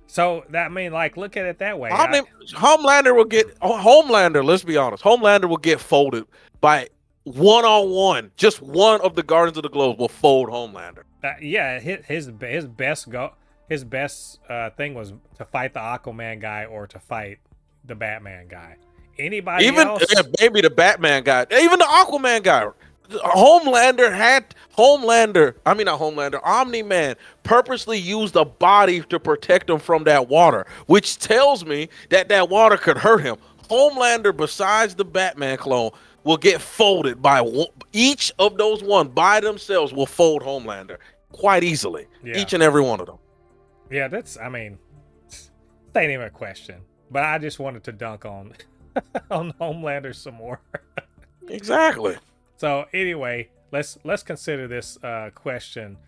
So look at it that way. Homelander, let's be honest. Homelander will get folded by one-on-one. Just one of the Guardians of the Globe will fold Homelander. His best thing was to fight the Aquaman guy or to fight the Batman guy. Anybody else? Maybe the Batman guy. Even the Aquaman guy. Omni-Man purposely used a body to protect him from that water, which tells me that water could hurt him. Homelander, besides the Batman clone, will get folded by each of those one by themselves will fold Homelander quite easily. Yeah. Each and every one of them. Yeah, that ain't even a question. But I just wanted to dunk on Homelander some more. Exactly. So anyway, let's consider this question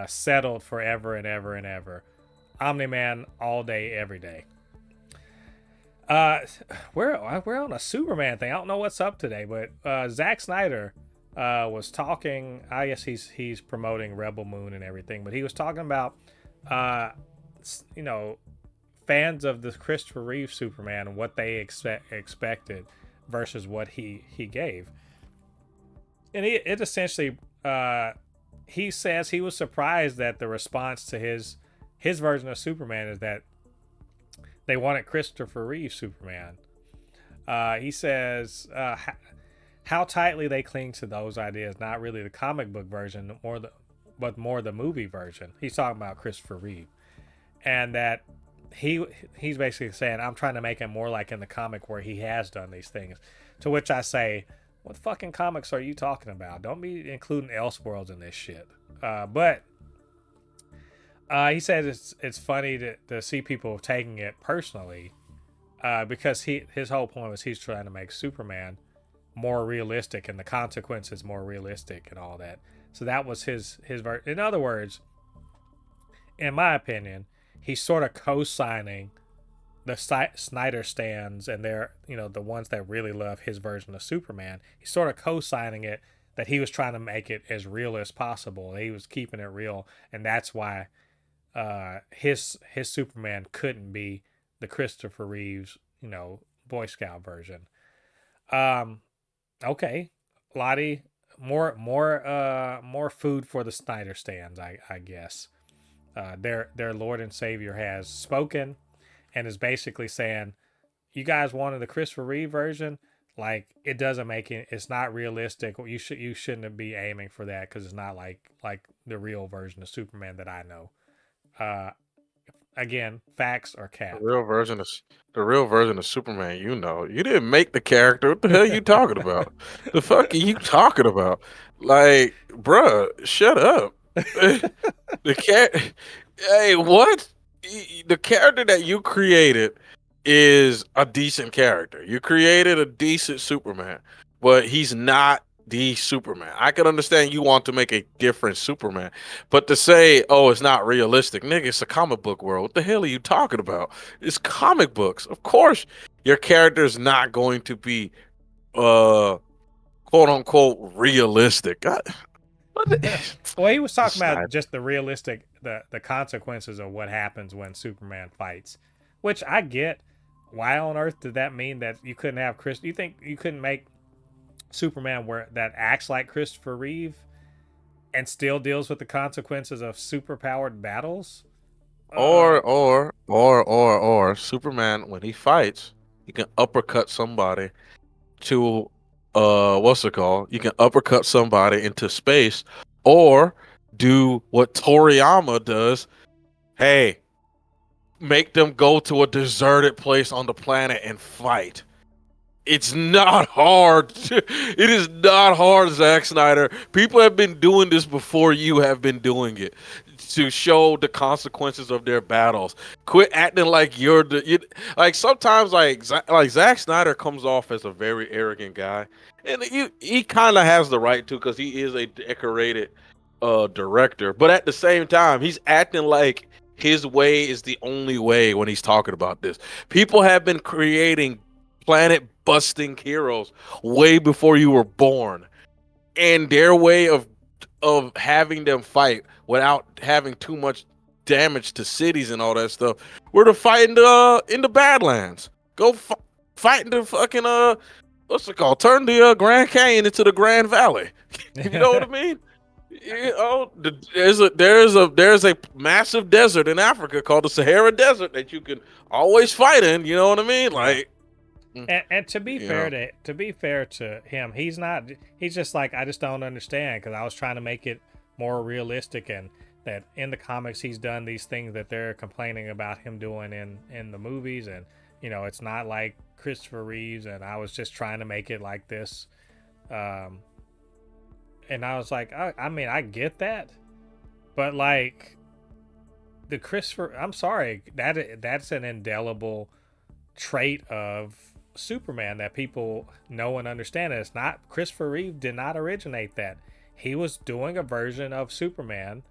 settled forever and ever and ever. Omni-Man all day, every day. We're on a Superman thing. I don't know what's up today, but Zack Snyder was talking. I guess he's promoting Rebel Moon and everything, but he was talking about fans of the Christopher Reeve Superman and what they expected versus what he gave. And it essentially, he says he was surprised that the response to his version of Superman is that they wanted Christopher Reeve Superman. He says how tightly they cling to those ideas, not really the comic book version, but more the movie version. He's talking about Christopher Reeve, and that he's basically saying, I'm trying to make him more like in the comic where he has done these things. To which I say, what fucking comics are you talking about? Don't be including Elseworlds in this shit. But he says it's funny to see people taking it personally, because his whole point was he's trying to make Superman more realistic and the consequences more realistic and all that. So that was his in other words, in my opinion, he's sort of co-signing the Snyder stands and they're, the ones that really love his version of Superman. He's sort of co-signing it, that he was trying to make it as real as possible. He was keeping it real, and that's why his Superman couldn't be the Christopher Reeves, Boy Scout version. Okay, Lottie, more food for the Snyder stands, I guess. Their Lord and Savior has spoken and is basically saying, you guys wanted the Christopher Reeve version, like it doesn't make it. It's not realistic. You shouldn't be aiming for that because it's not like the real version of Superman that I know. Again, facts or cap. The real version of Superman. You didn't make the character. What the hell you talking about? The fuck are you talking about? Like, bruh, shut up. The cat. Hey, what? The character that you created is a decent character. You created a decent Superman, but he's not the Superman. I can understand you want to make a different Superman, but to say, "Oh, it's not realistic," nigga, it's a comic book world. What the hell are you talking about? It's comic books. Of course, your character is not going to be, quote unquote, realistic. Well, he was talking Snyder. about just the realistic, the consequences of what happens when Superman fights, which I get. Why on earth did that mean that you couldn't have Chris? You think you couldn't make Superman where that acts like Christopher Reeve and still deals with the consequences of superpowered battles? Or Superman, when he fights, he can uppercut somebody to what's it called? You can uppercut somebody into space, or do what Toriyama does. Hey, make them go to a deserted place on the planet and fight. It's not hard. It is not hard, Zack Snyder. People have been doing this before you have been doing it to show the consequences of their battles. Quit acting like like sometimes like Zack Snyder comes off as a very arrogant guy, and he kind of has the right to because he is a decorated director. But at the same time, he's acting like his way is the only way when he's talking about this. People have been creating planet busting heroes way before you were born, and their way of having them fight without having too much damage to cities and all that stuff were to fight in the Badlands. Go fight in the fucking what's it called? Turn the Grand Canyon into the Grand Valley. You know what I mean? There's a massive desert in Africa called the Sahara Desert that you can always fight in. You know what I mean? Like, and to be fair to him, he's just like, I just don't understand because I was trying to make it more realistic, and that in the comics he's done these things that they're complaining about him doing in the movies, and it's not like Christopher Reeves, and I was just trying to make it like this. And I was like, I mean, I get that, but like the Christopher, I'm sorry, that's an indelible trait of Superman that people know and understand. It's not, Christopher Reeve did not originate that. He was doing a version of Superman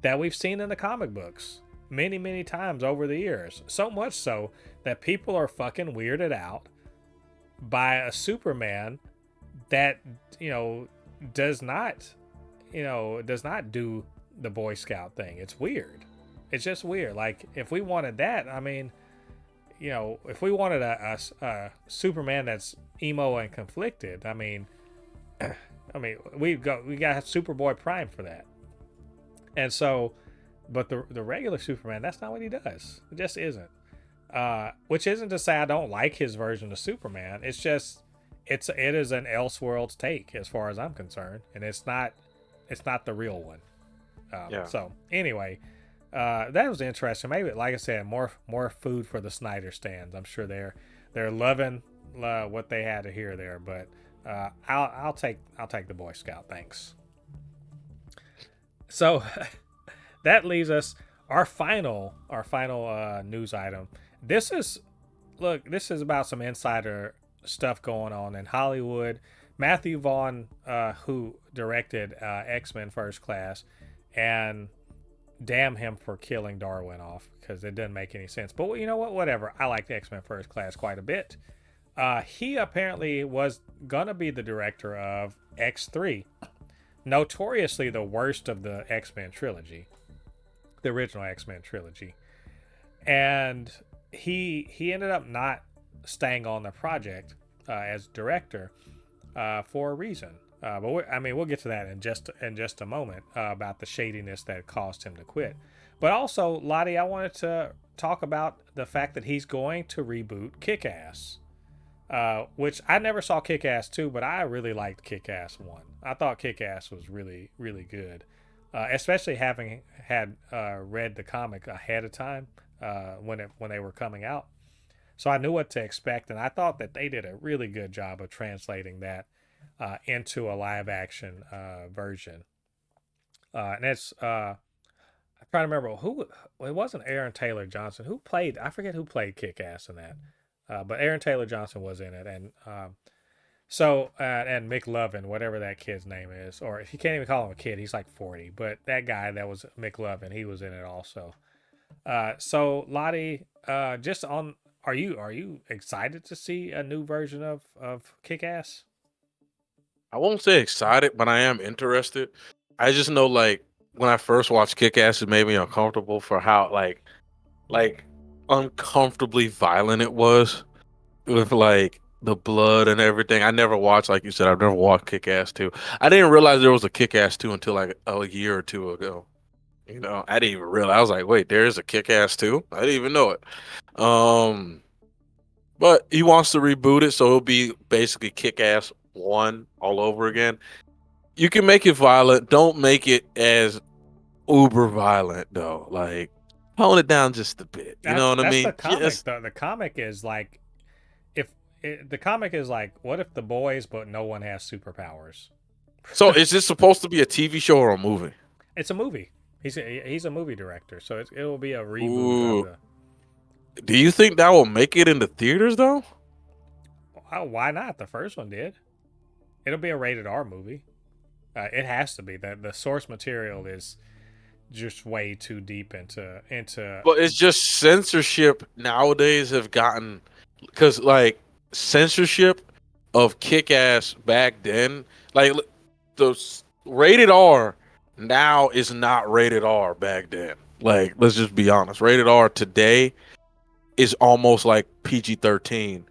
that we've seen in the comic books many, many times over the years. So much so that people are fucking weirded out by a Superman that, does not do the Boy Scout thing. It's weird. It's just weird. Like if we wanted that, I mean, if we wanted a Superman that's emo and conflicted, I mean, we got Superboy Prime for that. And so, but the regular Superman, that's not what he does. It just isn't. Which isn't to say I don't like his version of Superman. It's just it is an Elseworlds take as far as I'm concerned, and it's not the real one. So anyway, that was interesting. Maybe, like I said, more food for the Snyder stands. I'm sure they're loving what they had to hear there. But I'll take the Boy Scout. Thanks. So that leaves us our final news item. This is about some insider stuff going on in Hollywood. Matthew Vaughn, who directed X-Men First Class, and damn him for killing Darwin off, because it doesn't make any sense. But you know what? Whatever. I like X-Men First Class quite a bit. He apparently was gonna be the director of X3, notoriously the worst of the X-Men trilogy, the original X-Men trilogy, and he ended up not staying on the project as director for a reason. But we'll get to that in just a moment about the shadiness that caused him to quit. But also, Lottie, I wanted to talk about the fact that he's going to reboot Kick-Ass, which I never saw Kick-Ass 2, but I really liked Kick-Ass 1. I thought Kick-Ass was really, really good, especially having had read the comic ahead of time when they were coming out. So I knew what to expect, and I thought that they did a really good job of translating that into a live action version. And it's I'm trying to remember who it wasn't. Aaron Taylor Johnson who played. I forget who played Kick-Ass in that, but Aaron Taylor Johnson was in it, and and McLovin, whatever that kid's name is, or if you can't even call him a kid, he's like 40. But that guy that was McLovin, he was in it also. So Lottie, just on, are you excited to see a new version of Kick-Ass? I won't say excited, but I am interested. I just know, like, when I first watched Kick-Ass, it made me uncomfortable for how like uncomfortably violent it was, with like the blood and everything. I never watched, like you said, I've never watched Kick-Ass 2. I didn't realize there was a Kick-Ass 2 until like a year or two ago. I didn't even realize. I was like, wait, there's a Kick-Ass 2? I didn't even know it. Um, but he wants to reboot it, so it'll be basically Kick-Ass 1 all over again. You can make it violent. Don't make it as uber violent though. Like, tone it down just a bit. You know what I That's the mean? comic. The comic is like, the comic is like, what if the boys, but no one has superpowers? So is this supposed to be a TV show or a movie? It's a movie. He's a movie director, so it will be a reboot Ooh. of the. Do you think that will make it into theaters though? Oh, why not? The first one did. It'll be a rated R movie. It has to be. The source material is just way too deep into. But it's just censorship nowadays have gotten, because like censorship of Kick-Ass back then, like the rated R now is not rated R back then. Like, let's just be honest. Rated R today is almost like PG-13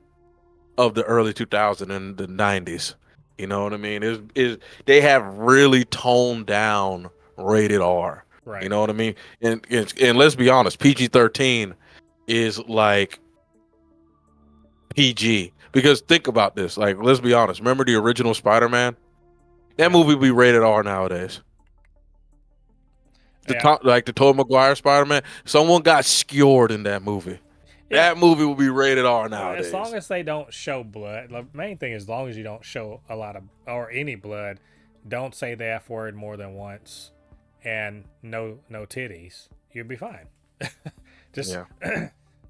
of the early 2000s and the 90s. You know what I mean? Is they have really toned down rated R. Right. You know what I mean? And let's be honest, PG-13 is like PG, because think about this. Like, let's be honest. Remember the original Spider-Man? That movie would be rated R nowadays. The Tobey Maguire Spider-Man, someone got skewered in that movie. Yeah. That movie will be rated R nowadays. As long as they don't show blood. The main thing is, as long as you don't show a lot of or any blood, don't say the F word more than once, and no titties, you'll be fine. Just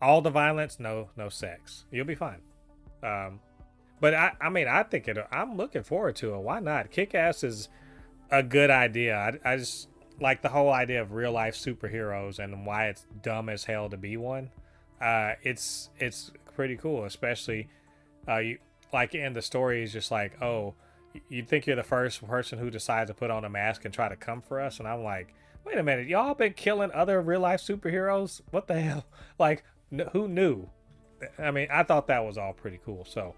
all the violence, no sex, you'll be fine. But I think I'm looking forward to it. Why not? Kick-Ass is a good idea. I just like the whole idea of real life superheroes and why it's dumb as hell to be one. It's pretty cool, especially you like in the story is just like, oh, you think you're the first person who decides to put on a mask and try to come for us, and I'm like, wait a minute, y'all been killing other real life superheroes? What the hell? Like, who knew? I mean, I thought that was all pretty cool. So,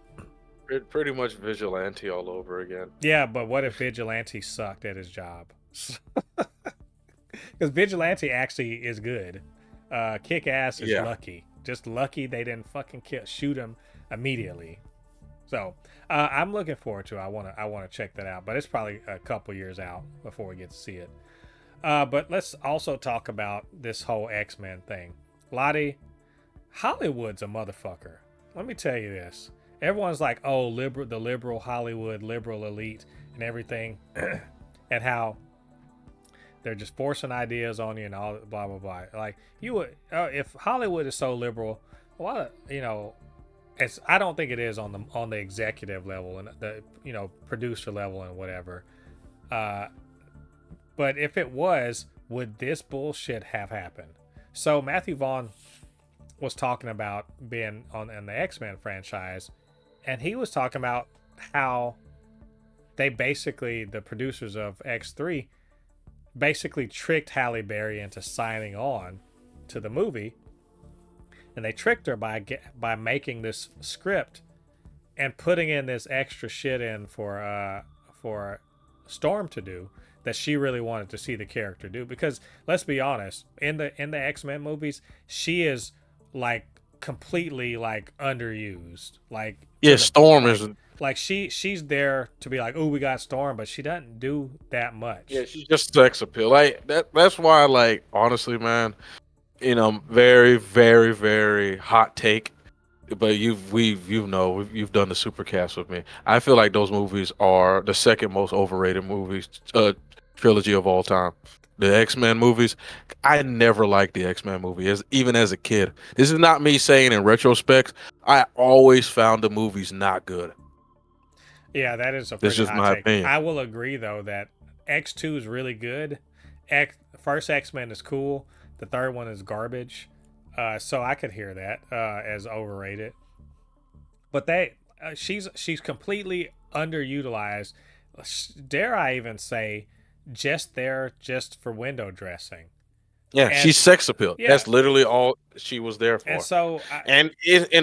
Pretty much vigilante all over again. yeah, but what if Vigilante sucked at his job? Because Vigilante actually is good. Kick Ass is Yeah. lucky. Just lucky they didn't fucking shoot him immediately. So I'm looking forward to it. I wanna check that out, but it's probably a couple years out before we get to see it. But let's also talk about this whole X-Men thing. Lottie, Hollywood's a motherfucker. Let me tell you this. Everyone's like, oh, the liberal Hollywood, liberal elite, and everything, and how they're just forcing ideas on you and all blah blah blah. Like you would, if Hollywood is so liberal, why it's I don't think it is on the executive level and the producer level and whatever. But if it was, would this bullshit have happened? So Matthew Vaughn was talking about being in the X-Men franchise, and he was talking about how they basically, the producers of X3, basically tricked Halle Berry into signing on to the movie, and they tricked her by making this script and putting in this extra shit in for Storm to do that she really wanted to see the character do. Because let's be honest, in the X-Men movies, she is like completely like underused. Like Yeah, Storm like, is. like she's there to be like, oh, we got Storm, but she doesn't do that much. Yeah, she's just sex appeal. Like that's why, like, honestly, man, very, very, very hot take. But you've done the supercast with me. I feel like those movies are the second most overrated movies trilogy of all time. The X-Men movies. I never liked the X-Men movie even as a kid. This is not me saying in retrospect. I always found the movies not good. Yeah, that is a That's pretty just hot my take. opinion. I will agree though that X2 is really good. First X-Men is cool. The third one is garbage. So I could hear that as overrated. But she's completely underutilized. Dare I even say, just for window dressing. Yeah, And she's sex appeal. yeah, That's literally all she was there and for. so And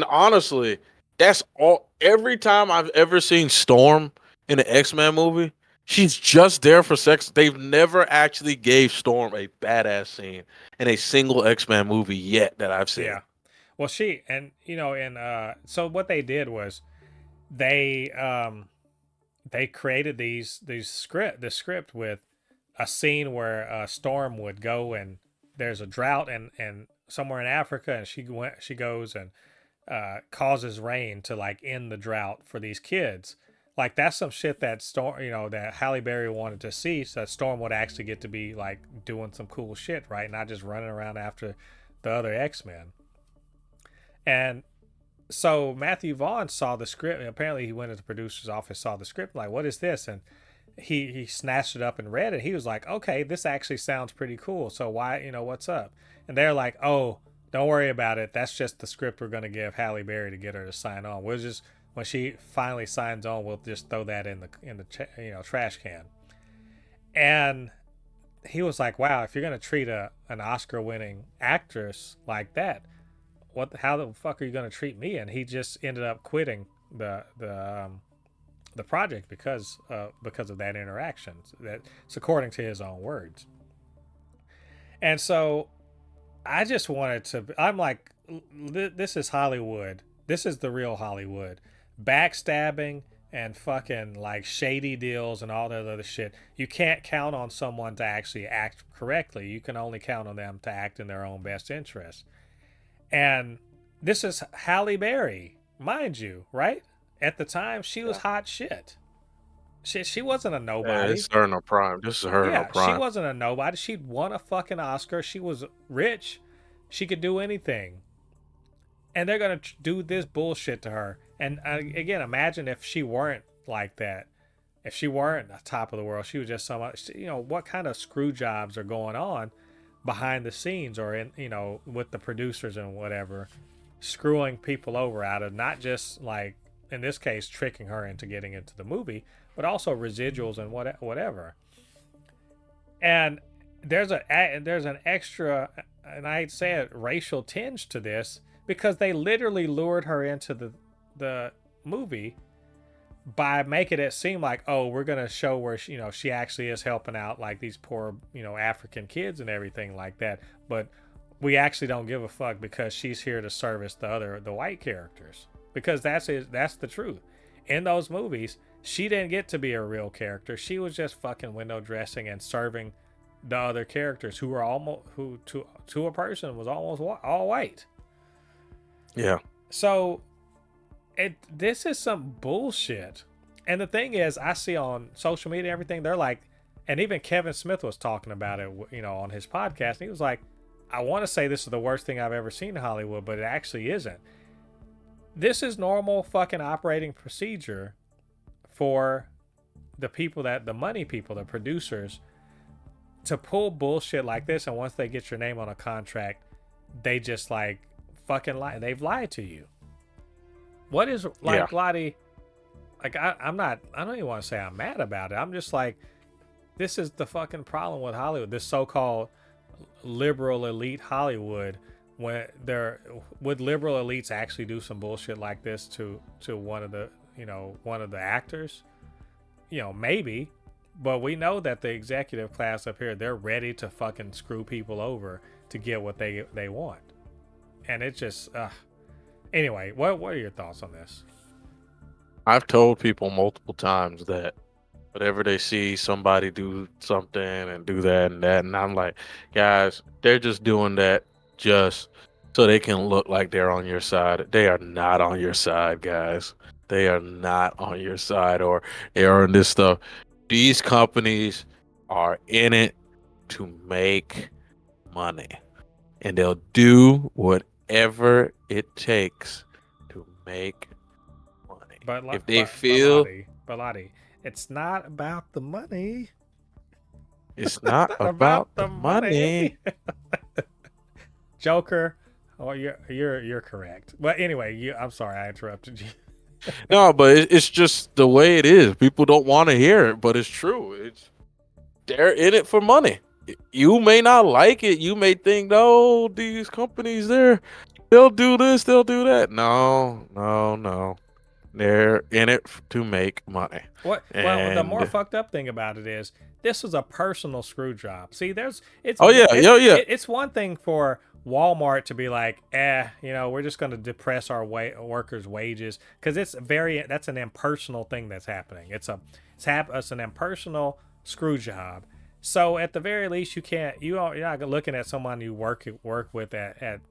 honestly, that's all. Every time I've ever seen Storm in an X-Men movie, she's just there for sex. They've never actually gave Storm a badass scene in a single X-Men movie yet that I've seen. yeah. Well, so what they did was they they created the script with a scene where Storm would go and there's a drought and somewhere in Africa, and she goes and causes rain to like end the drought for these kids. Like that's some shit that Storm, that Halle Berry wanted to see, so that Storm would actually get to be like doing some cool shit, right? Not just running around after the other X-Men. And so Matthew Vaughn saw the script. Apparently, he went to the producer's office, saw the script, like, what is this? And he snatched it up and read it. He was like, okay, this actually sounds pretty cool. So why, what's up? And they're like, oh, don't worry about it. That's just the script we're going to give Halle Berry to get her to sign on. We'll just, when she finally signs on, we'll just throw that in the trash can. And he was like, wow, if you're going to treat an Oscar winning actress like that, how the fuck are you going to treat me? And he just ended up quitting the project because of that interaction. That's according to his own words. And so I just wanted to, I'm like, this is Hollywood. This is the real Hollywood. Backstabbing and fucking like shady deals and all that other shit. You can't count on someone to actually act correctly. You can only count on them to act in their own best interest. And this is Halle Berry, mind you, right? At the time, she was hot shit. She wasn't a nobody. Yeah, it's her in her prime. This is her in her prime. She wasn't a nobody. She'd won a fucking Oscar. She was rich. She could do anything. And they're going to do this bullshit to her. And again, imagine if she weren't like that. If she weren't the top of the world, she was just what kind of screw jobs are going on behind the scenes or in with the producers and whatever, screwing people over out of not just like in this case tricking her into getting into the movie, but also residuals and whatever. And there's an extra, and I'd say it, racial tinge to this because they literally lured her into the movie by making it seem like, oh, we're gonna show where she actually is helping out like these poor African kids and everything like that, but we actually don't give a fuck because she's here to service the white characters, because that's the truth. In those movies, she didn't get to be a real character. She was just fucking window dressing and serving the other characters who were almost who to a person was almost all white. Yeah. So this is some bullshit. And the thing is, I see on social media and everything, they're like, and even Kevin Smith was talking about it, on his podcast. And he was like, I want to say this is the worst thing I've ever seen in Hollywood, but it actually isn't. This is normal fucking operating procedure for the money people, the producers, to pull bullshit like this. And once they get your name on a contract, they just like fucking lie. They've lied to you. What is like, Lottie? Like, I don't even want to say I'm mad about it. I'm just like, this is the fucking problem with Hollywood. This so-called liberal elite Hollywood. Would liberal elites actually do some bullshit like this to one of the actors? Maybe, but we know that the executive class up here, they're ready to fucking screw people over to get what they want, and it just anyway. What are your thoughts on this? I've told people multiple times that whenever they see somebody do something and do that and that, and I'm like, guys, they're just doing that just so they can look like they're on your side. They are not on your side, guys. They are not on your side, or they are in this stuff. These companies are in it to make money, and they'll do whatever it takes to make money. If they feel Lottie, it's not about the money. it's not about the money. Joker. Oh, you're correct. But anyway, I'm sorry I interrupted you. No, but it's just the way it is. People don't want to hear it, but it's true. They're in it for money. You may not like it. You may think, no, these companies, they'll do this, they'll do that. No, no, no. They're in it to make money. Well, the more And fucked up thing about it is this was a personal screw job. See, it's one thing for Walmart to be like, we're just going to depress our workers' wages, because that's an impersonal thing that's happening. It's an impersonal screw job. So at the very least, you're not looking at someone you work with at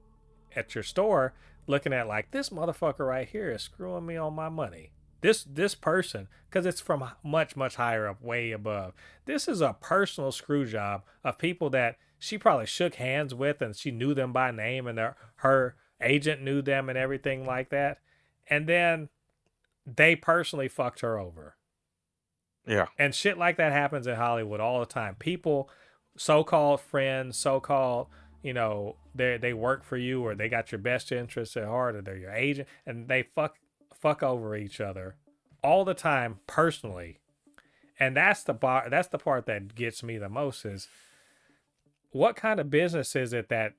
your store, looking at like, this motherfucker right here is screwing me on my money. This person, because it's from much higher up, way above. This is a personal screw job of people that she probably shook hands with, and she knew them by name, and her agent knew them and everything like that. And then they personally fucked her over. yeah. And shit like that happens in Hollywood all the time. People, so-called friends, so-called, they work for you, or they got your best interests at heart, or they're your agent, and they fuck over each other all the time personally. And that's the part that gets me the most is, what kind of business is it that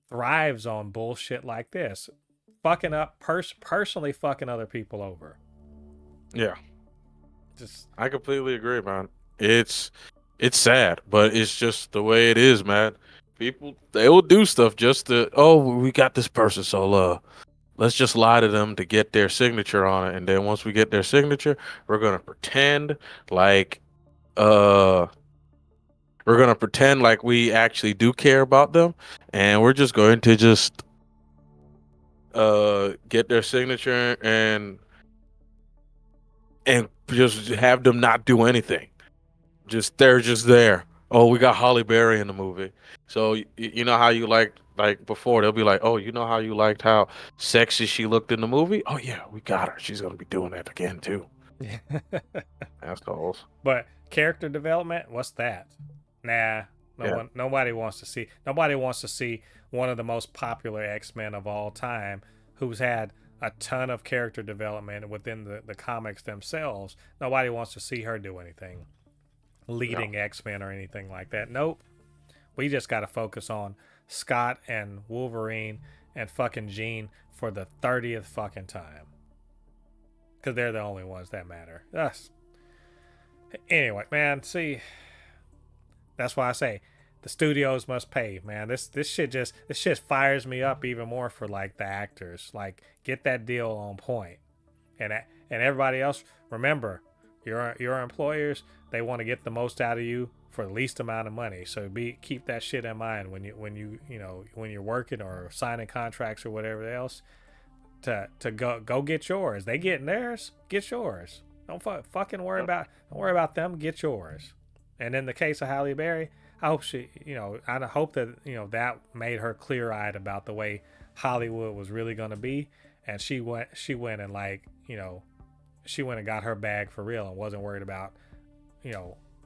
thrives on bullshit like this? Fucking up, personally fucking other people over. Yeah. Just, I completely agree, man. It's sad, but it's just the way it is, man. People, they will do stuff just to, oh, we got this person, so let's just lie to them to get their signature on it, and then once we get their signature, we're gonna pretend like uh we actually do care about them, and we're just going to just get their signature and just have them not do anything. They're just there. Oh, we got Halle Berry in the movie. So you know how you like before, they'll be like, oh, you know how you liked how sexy she looked in the movie? Oh yeah, we got her. She's gonna be doing that again too. Assholes. But character development, what's that? Nah, nobody wants to see. Nobody wants to see one of the most popular X-Men of all time, who's had a ton of character development within the comics themselves. Nobody wants to see her do anything leading X-Men or anything like that. Nope. We just got to focus on Scott and Wolverine and fucking Jean for the 30th fucking time. Because they're the only ones that matter. Anyway, man, see, that's why I say the studios must pay, man. This shit fires me up even more for like the actors. Like, get that deal on point. And everybody else, remember, your employers, they want to get the most out of you for the least amount of money. So keep that shit in mind when you're working or signing contracts or whatever else. To go get yours. They getting theirs. Get yours. Don't fucking worry about them. Get yours. And in the case of Halle Berry, I hope I hope that that made her clear eyed about the way Hollywood was really gonna be, and she went and she went and got her bag for real and wasn't worried about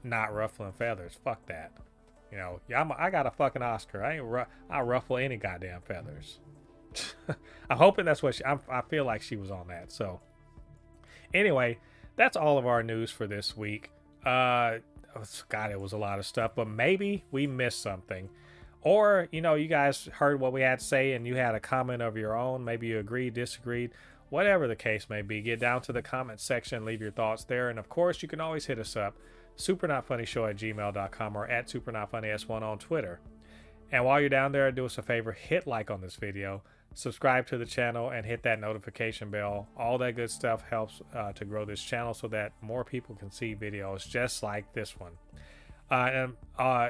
not ruffling feathers. Fuck that. I got a fucking Oscar. I ruffle any goddamn feathers. I'm hoping that's what I feel like she was on that. So anyway, that's all of our news for this week. God, it was a lot of stuff, but maybe we missed something, or you guys heard what we had to say and you had a comment of your own. Maybe you agreed, disagreed, whatever the case may be. Get down to the comment section, leave your thoughts there, and of course you can always hit us up, supernotfunnyshow@gmail.com or at supernotfunnys1 on Twitter. And while you're down there, do us a favor, hit like on this video, subscribe to the channel, and hit that notification bell. All that good stuff helps to grow this channel so that more people can see videos just like this one. And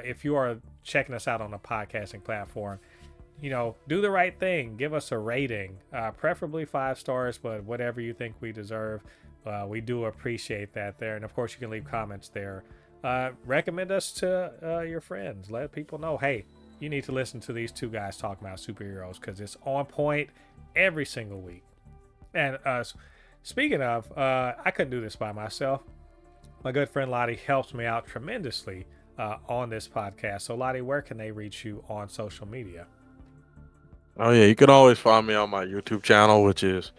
if you are checking us out on a podcasting platform, do the right thing. Give us a rating, preferably 5 stars, but whatever you think we deserve. We do appreciate that there. And of course, you can leave comments there. Recommend us to your friends. Let people know, hey, you need to listen to these two guys talking about superheroes because it's on point every single week. And speaking of, I couldn't do this by myself. My good friend Lottie helps me out tremendously on this podcast. So Lottie, where can they reach you on social media? Oh yeah, you can always find me on my YouTube channel, which is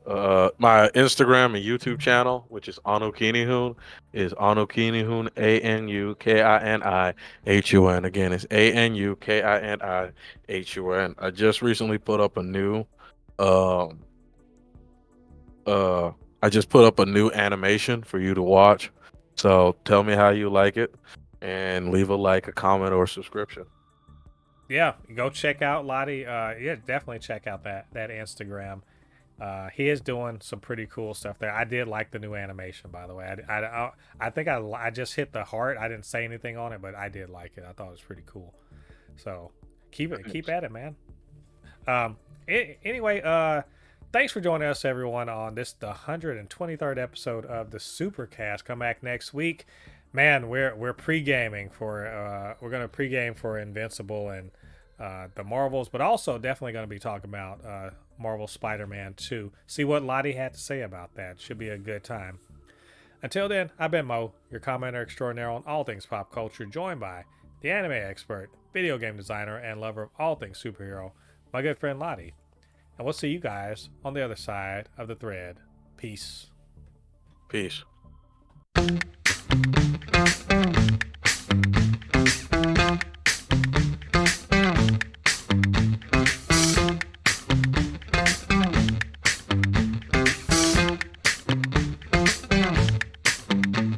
my Instagram and YouTube channel, which is Anukinihun, is Anukinihun, Anukinihun. Again, it's Anukinihun. I just recently put up a new I just put up a new animation for you to watch. So tell me how you like it and leave a like, a comment, or a subscription. Yeah, go check out Lottie. Yeah, definitely check out that Instagram. He is doing some pretty cool stuff there. I did like the new animation, by the way. I think I just hit the heart. I didn't say anything on it, but I did like it. I thought it was pretty cool. So keep at it, man. Anyway, thanks for joining us, everyone, on the 123rd episode of the Supercast. Come back next week, man. We're pre-gaming for we're gonna pre-game for Invincible and the Marvels, but also definitely going to be talking about Marvel Spider-Man 2. See what Lottie had to say about that. Should be a good time. Until then, I've been Mo, your commenter extraordinaire on all things pop culture, joined by the anime expert, video game designer, and lover of all things superhero, my good friend Lottie. And we'll see you guys on the other side of the thread. Peace. Peace.